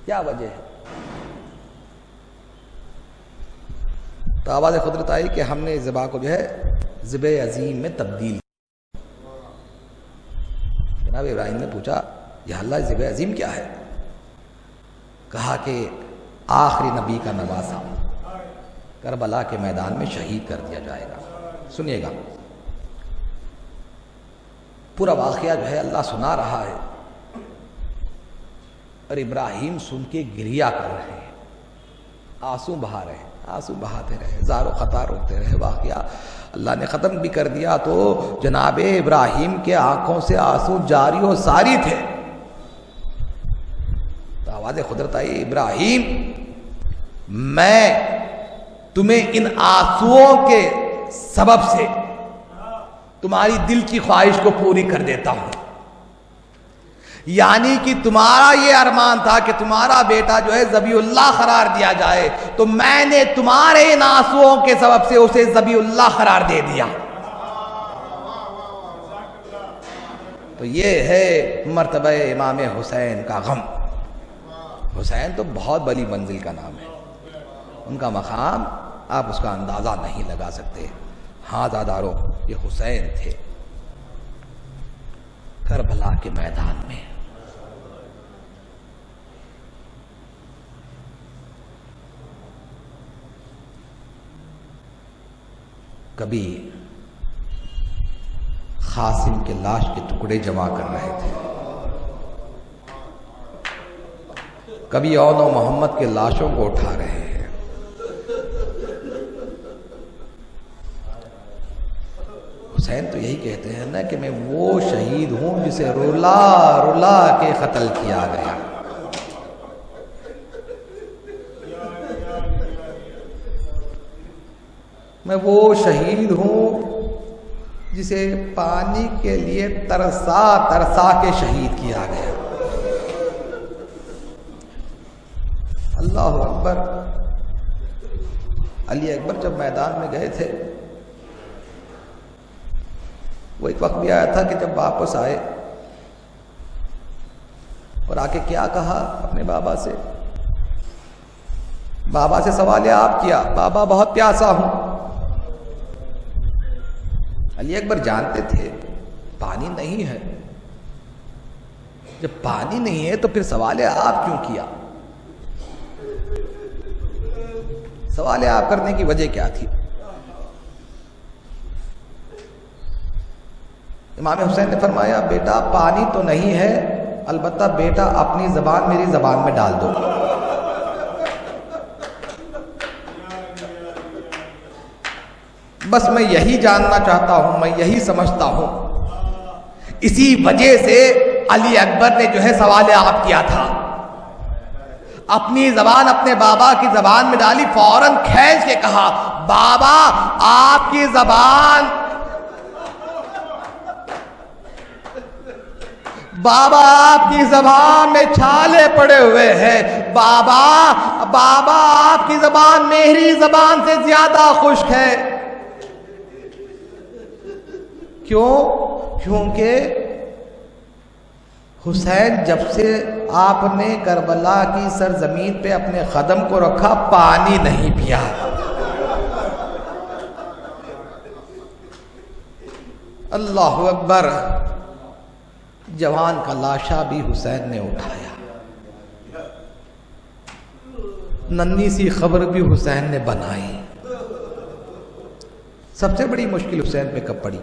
کیا وجہ ہے؟ تو آواز قدرت آئی کہ ہم نے ذبح کو جو ہے ذبح عظیم میں تبدیل. جناب ابراہیم نے پوچھا یا اللہ ذبح عظیم کیا ہے؟ کہا کہ آخری نبی کا نواسا کربلا کے میدان میں شہید کر دیا جائے گا. سنیے گا پورا واقعہ جو ہے اللہ سنا رہا ہے اور ابراہیم سن کے گریہ کر رہے ہیں، آنسو بہا رہے ہیں، آنسو بہاتے رہے، زار و خطا روکتے رہے. واقعہ اللہ نے ختم بھی کر دیا تو جناب ابراہیم کے آنکھوں سے آنسو جاری و ساری تھے. تو آواز قدرت آئی ابراہیم میں تمہیں ان آنسوؤں کے سبب سے تمہاری دل کی خواہش کو پوری کر دیتا ہوں. یعنی کہ تمہارا یہ ارمان تھا کہ تمہارا بیٹا جو ہے ذبیح اللہ قرار دیا جائے، تو میں نے تمہارے ان آنسوؤں کے سبب سے اسے ذبیح اللہ قرار دے دیا. تو یہ ہے مرتبہ امام حسین کا غم. حسین تو بہت بڑی منزل کا نام ہے، ان کا مقام آپ اس کا اندازہ نہیں لگا سکتے. ہاں زادارو، یہ حسین تھے کربلا کے میدان میں. کبھی قاسم کے لاش کے ٹکڑے جمع کر رہے تھے، کبھی اون و محمد کے لاشوں کو اٹھا رہے ہیں. حسین تو یہی کہتے ہیں نا کہ میں وہ شہید ہوں جسے رلا رلا کے قتل کیا گیا. میں وہ شہید ہوں جسے پانی کے لیے ترسا ترسا کے شہید کیا گیا. اللہ اکبر. علی اکبر جب میدان میں گئے تھے، وہ ایک وقت بھی آیا تھا کہ جب واپس آئے اور آ کے کیا کہا اپنے بابا سے، بابا سے سوال آپ کیا، بابا بہت پیاسا ہوں. علی اکبر جانتے تھے پانی نہیں ہے، جب پانی نہیں ہے تو پھر سوال آپ کیوں کیا؟ سوال آپ کرنے کی وجہ کیا تھی؟ امام حسین نے فرمایا بیٹا پانی تو نہیں ہے، البتہ بیٹا اپنی زبان میری زبان میں ڈال دو. بس میں یہی جاننا چاہتا ہوں، میں یہی سمجھتا ہوں. اسی وجہ سے علی اکبر نے جو ہے سوال آپ کیا تھا، اپنی زبان اپنے بابا کی زبان میں ڈالی، فوراً کھینچ کے کہا بابا آپ کی زبان، بابا آپ کی زبان میں چھالے پڑے ہوئے ہیں، بابا بابا آپ کی زبان میری زبان سے زیادہ خشک ہے. کیوں؟ کیونکہ حسین جب سے آپ نے کربلا کی سرزمین پہ اپنے قدم کو رکھا پانی نہیں پیا. اللہ اکبر. جوان کا لاشا بھی حسین نے اٹھایا، ننھی سی خبر بھی حسین نے بنائی. سب سے بڑی مشکل حسین پہ کب پڑی؟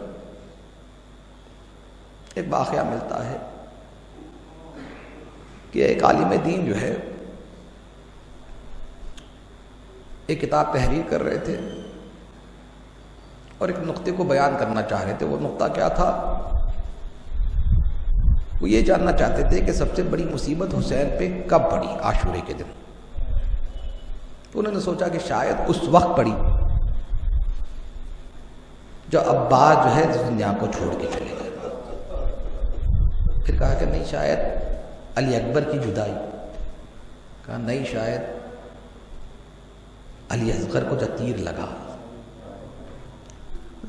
ایک واقعہ ملتا ہے کہ ایک عالم دین جو ہے ایک کتاب تحریر کر رہے تھے اور ایک نقطے کو بیان کرنا چاہ رہے تھے. وہ نقطہ کیا تھا؟ وہ یہ جاننا چاہتے تھے کہ سب سے بڑی مصیبت حسین پہ کب پڑی عاشورے کے دن. تو انہوں نے سوچا کہ شاید اس وقت پڑی جو عباس جو ہے دنیا کو چھوڑ کے چلے گئے. پھر کہا کہ نہیں، شاید علی اکبر کی جدائی. کہا نہیں، شاید علی اصغر کو جو تیر لگا.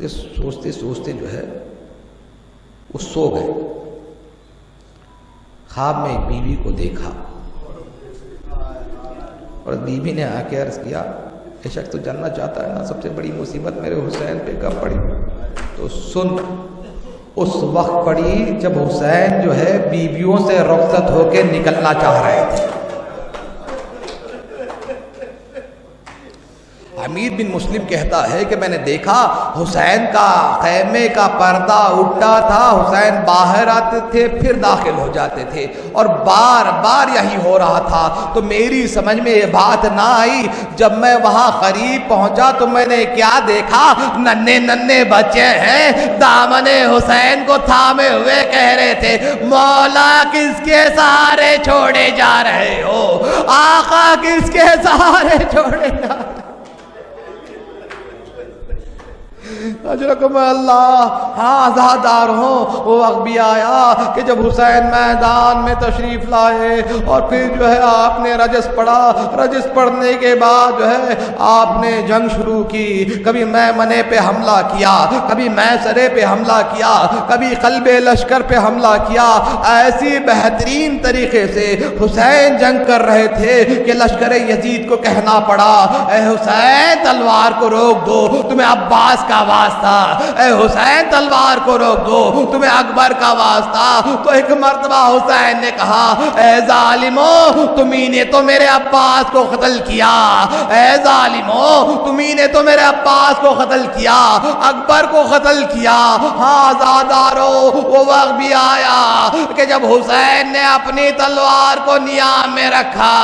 سوچتے سوچتے جو ہے وہ سو گئے. خواب میں ایک بیوی کو دیکھا اور بیوی نے آ کے عرض کیا بے شک تو جاننا چاہتا ہے نا سب سے بڑی مصیبت میرے حسین پہ کب پڑی؟ تو سن، اس وقت پڑی جب حسین جو ہے بیویوں سے رخصت ہو کے نکلنا چاہ رہے تھے۔ امیر بن مسلم کہتا ہے کہ میں نے دیکھا حسین کا خیمے کا پردہ اٹھا تھا، حسین باہر آتے تھے پھر داخل ہو جاتے تھے، اور بار بار یہی ہو رہا تھا۔ تو میری سمجھ میں یہ بات نہ آئی، جب میں وہاں قریب پہنچا تو میں نے کیا دیکھا، ننھے ننھے بچے ہیں دامن حسین کو تھامے ہوئے کہہ رہے تھے مولا کس کے سہارے چھوڑے جا رہے ہو، آقا کس کے سہارے چھوڑے جا رہے ہو۔ اجرکم اللہ، ہاں آزادار ہوں۔ وہ وقت بھی آیا کہ جب حسین میدان میں تشریف لائے اور پھر جو ہے آپ نے رجس پڑھا، رجس پڑھنے کے بعد جو ہے آپ نے جنگ شروع کی، کبھی میمنے پہ حملہ کیا، کبھی میسرے پہ حملہ کیا، کبھی قلب لشکر پہ حملہ کیا۔ ایسی بہترین طریقے سے حسین جنگ کر رہے تھے کہ لشکر یزید کو کہنا پڑا اے حسین تلوار کو روک دو، تمہیں عباس کا واسطہ، اے حسین تلوار کو روک دو، تمہیں اکبر کا واسطہ۔ تو ایک مرتبہ حسین نے کہا اے ظالموں تمہیں نے تو میرے عباس کو قتل کیا، اے ظالموں تمہیں نے تو میرے عباس کو قتل کیا، اکبر کو قتل کیا۔ ہاں آزادارو، وہ وقت بھی آیا کہ جب حسین نے اپنی تلوار کو نیام میں رکھا،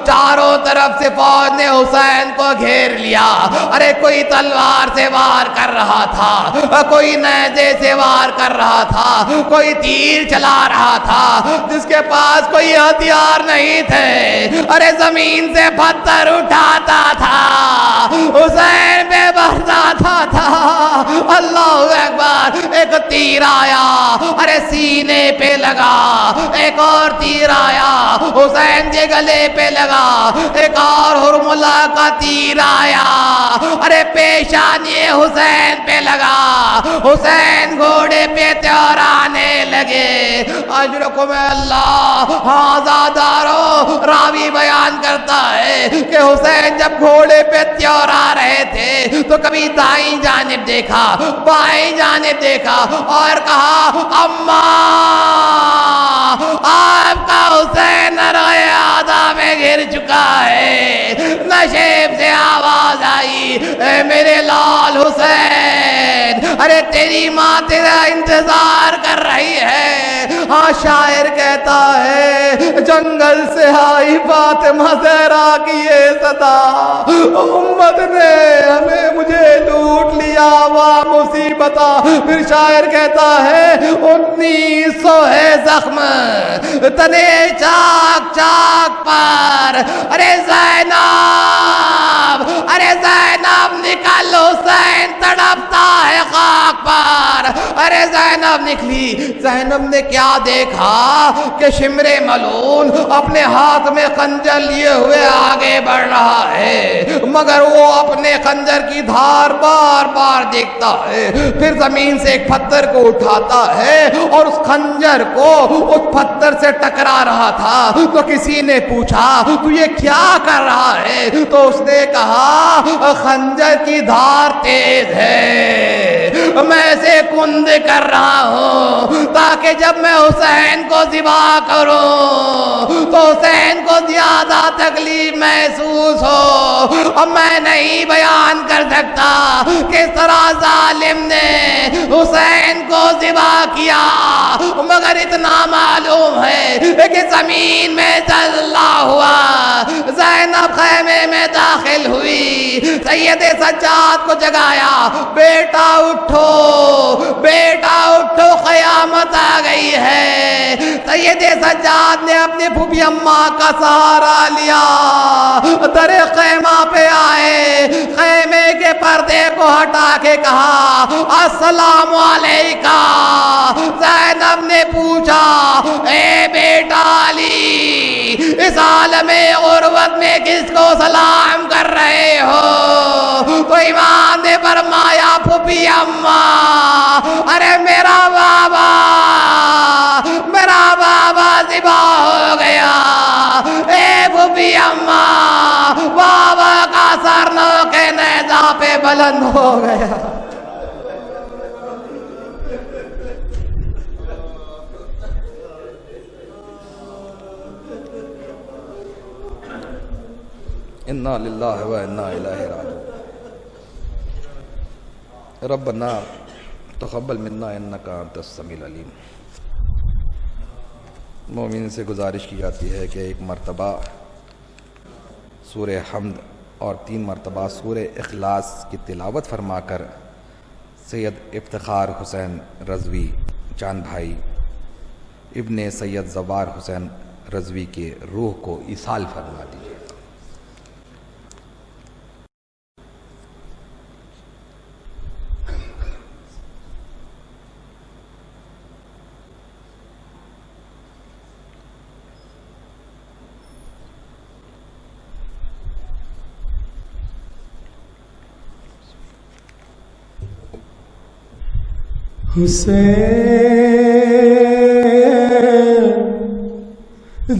چاروں طرف سے فوج نے حسین کو گھیر لیا۔ ارے کوئی تلوار سے وار کر رہا تھا، کوئی نیزے سے وار کر رہا تھا، کوئی تیر چلا رہا تھا، جس کے پاس کوئی ہتھیار نہیں تھے ارے زمین سے پتھر اٹھاتا تھا، حسین پہ برساتا تھا۔ اللہ اکبر، ایک تیر آیا ارے سینے پہ لگا، ایک اور تیر آیا حسین کے گلے پہ لگا، ایک اور حرملہ کا تیر آیا ارے پیشانی حسین پہ لگا، حسین گھوڑے پہ تیار آنے لگے۔ اجرکم اللہ، ہاں آزادارو، راوی بیان کرتا ہے کہ حسین جب گھوڑے پہ تیار آ رہے تھے تو کبھی دائیں جانب دیکھا، بائیں جانب دیکھا اور کہا اماں آپ کا حسین روئے آدھا میں گر چکا ہے۔ نشیب سے آواز آئی اے میرے لال حسین، ارے تیری ماں تیرا انتظار کر رہی ہے۔ ہاں شاعر کہتا ہے جنگل سے آئی فاطمہ زہرا کی یہ صدا، امت نے ہمیں مجھے لوٹ لیا واہ مصیبتا۔ پھر شاعر کہتا ہے 1900 ہے زخم تنے چاک چاک پر، ارے زینب ارے زینب نکل حسین تڑپتا ہے خاک پر۔ ارے زینب نکلی، زینب نے کیا دیکھا کہ شمر ملعون اپنے ہاتھ میں خنجر لیے ہوئے آگے بڑھ رہا ہے، مگر وہ اپنے خنجر کی دھار بار بار دیکھتا ہے، پھر زمین سے ایک پتھر کو اٹھاتا ہے اور اس خنجر کو اس پتھر سے ٹکرا رہا تھا۔ تو کسی نے پوچھا تو یہ کیا کر رہا ہے؟ تو اس نے کہا خنجر کی دھار تیز ہے، میں اسے کند کر رہا ہوں تاکہ جب میں حسین کو ذبح کروں تو حسین کو زیادہ تکلیف محسوس ہو۔ اب میں نہیں بیان کر سکتا کس طرح ظالم نے حسین کو ذبح کیا، مگر اتنا معلوم ہے کہ زمین میں زلزلہ ہوا، زینب خیمے میں داخل ہوئی، سید سجاد کو جگایا، بیٹا اٹھو بیٹا اٹھو قیامت آ گئی ہے۔ سید سجاد نے اپنی پھوپھی اماں کا سہارا لیا، در خیمہ پہ آئے، خیمے کے پردے کو ہٹا کے کہا السلام علیکہ۔ زینب نے پوچھا اے بیٹا علی اس عالم غربت میں کس کو سلام کر رہے ہو؟ تو امام نے فرمایا پھوپھی اماں، ارے میرا بابا ذبح ہو گیا۔ اے پھوپھی اماں، بابا کا سرنو کے نیزہ پہ بلند ہو گیا. انا للہ و انا الیہ راجعون. ربنا تقبل منا انک انت السمیع العلیم. مومن سے گزارش کی جاتی ہے کہ ایک مرتبہ سورہ حمد اور 3 مرتبہ سورہ اخلاص کی تلاوت فرما کر سید افتخار حسین رضوی چاند بھائی ابن سید زوار حسین رضوی کے روح کو ایصال فرما دیجیے. حسین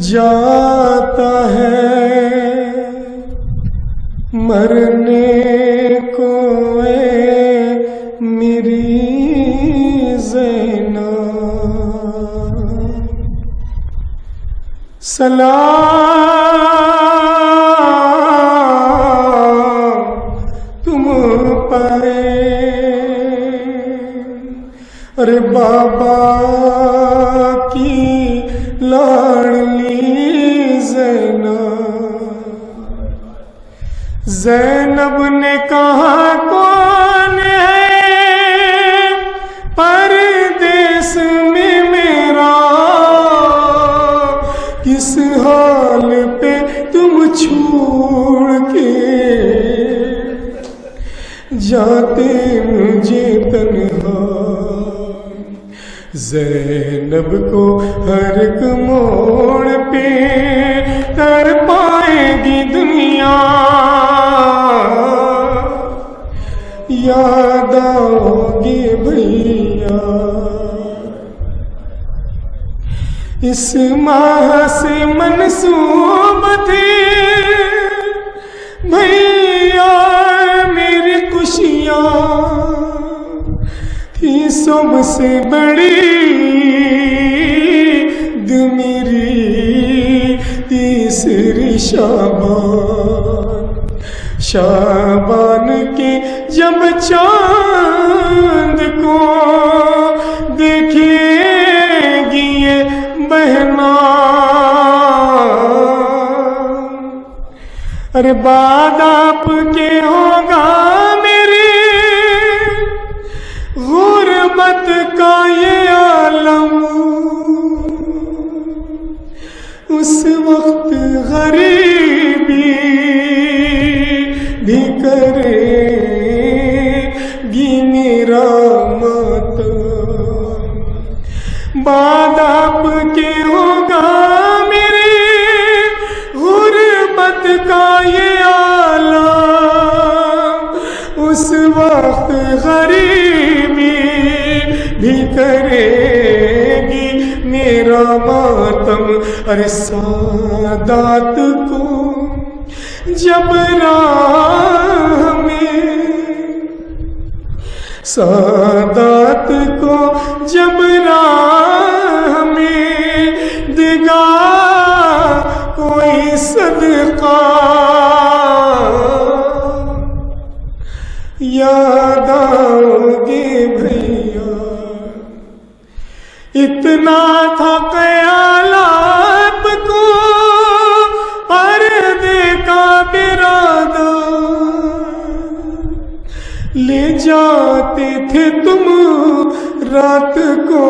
جاتا ہے مرنے کو اے میری زینب، سلام تم پر ارے بابا کی لاڈلی زینب نے کہا کون ہے پردیس میں میرا، کس حال پہ تم چھوڑ کے جاتے مجھے تنہا. زینب کو ہر ایک موڑ پہ کر پائے گی دنیا، یاد آؤ گے بھیا. اس ماہ سے منسوب تھی بھیا میری خوشیاں، تھی سب سے بڑی عید میری تیسری شعبان کے جب چاند کو دیکھے گی یہ بہنا، ارے بعد آپ کے ہوگا میری غربت کا یہ عالم، اس وقت غریبی بھی کرے گی میرا ماتم. بعد آپ کے ہوگا میری غربت کا یہ عالم، اس وقت غریبی بھی کرے گی میرا ماتم. ارے سادات کو جب راہ میں، سادات کو جب راہ میں دگا کوئی صدقہ، یاد آؤ گے بھیا. اتنا تھا خیال آپ کو پردے کا برادر، لے جاتے تھے تم رات کو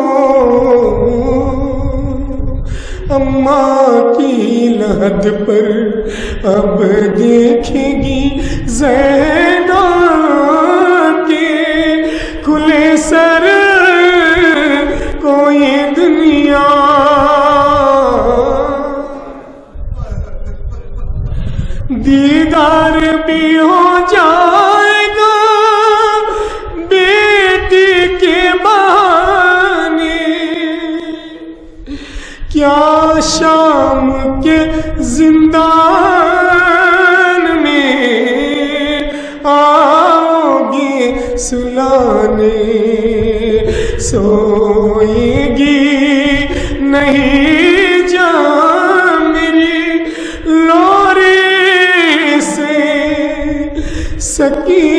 اماں کی لحد پر. اب دیکھے گی زینب کے کھلے سر کوئی دنیا، دیدار بھی ہو جائے گا بیٹی کے بہانے. کیا شام کے زندان میں سلانے سوئے گی نہیں جان میری لوری سے سکی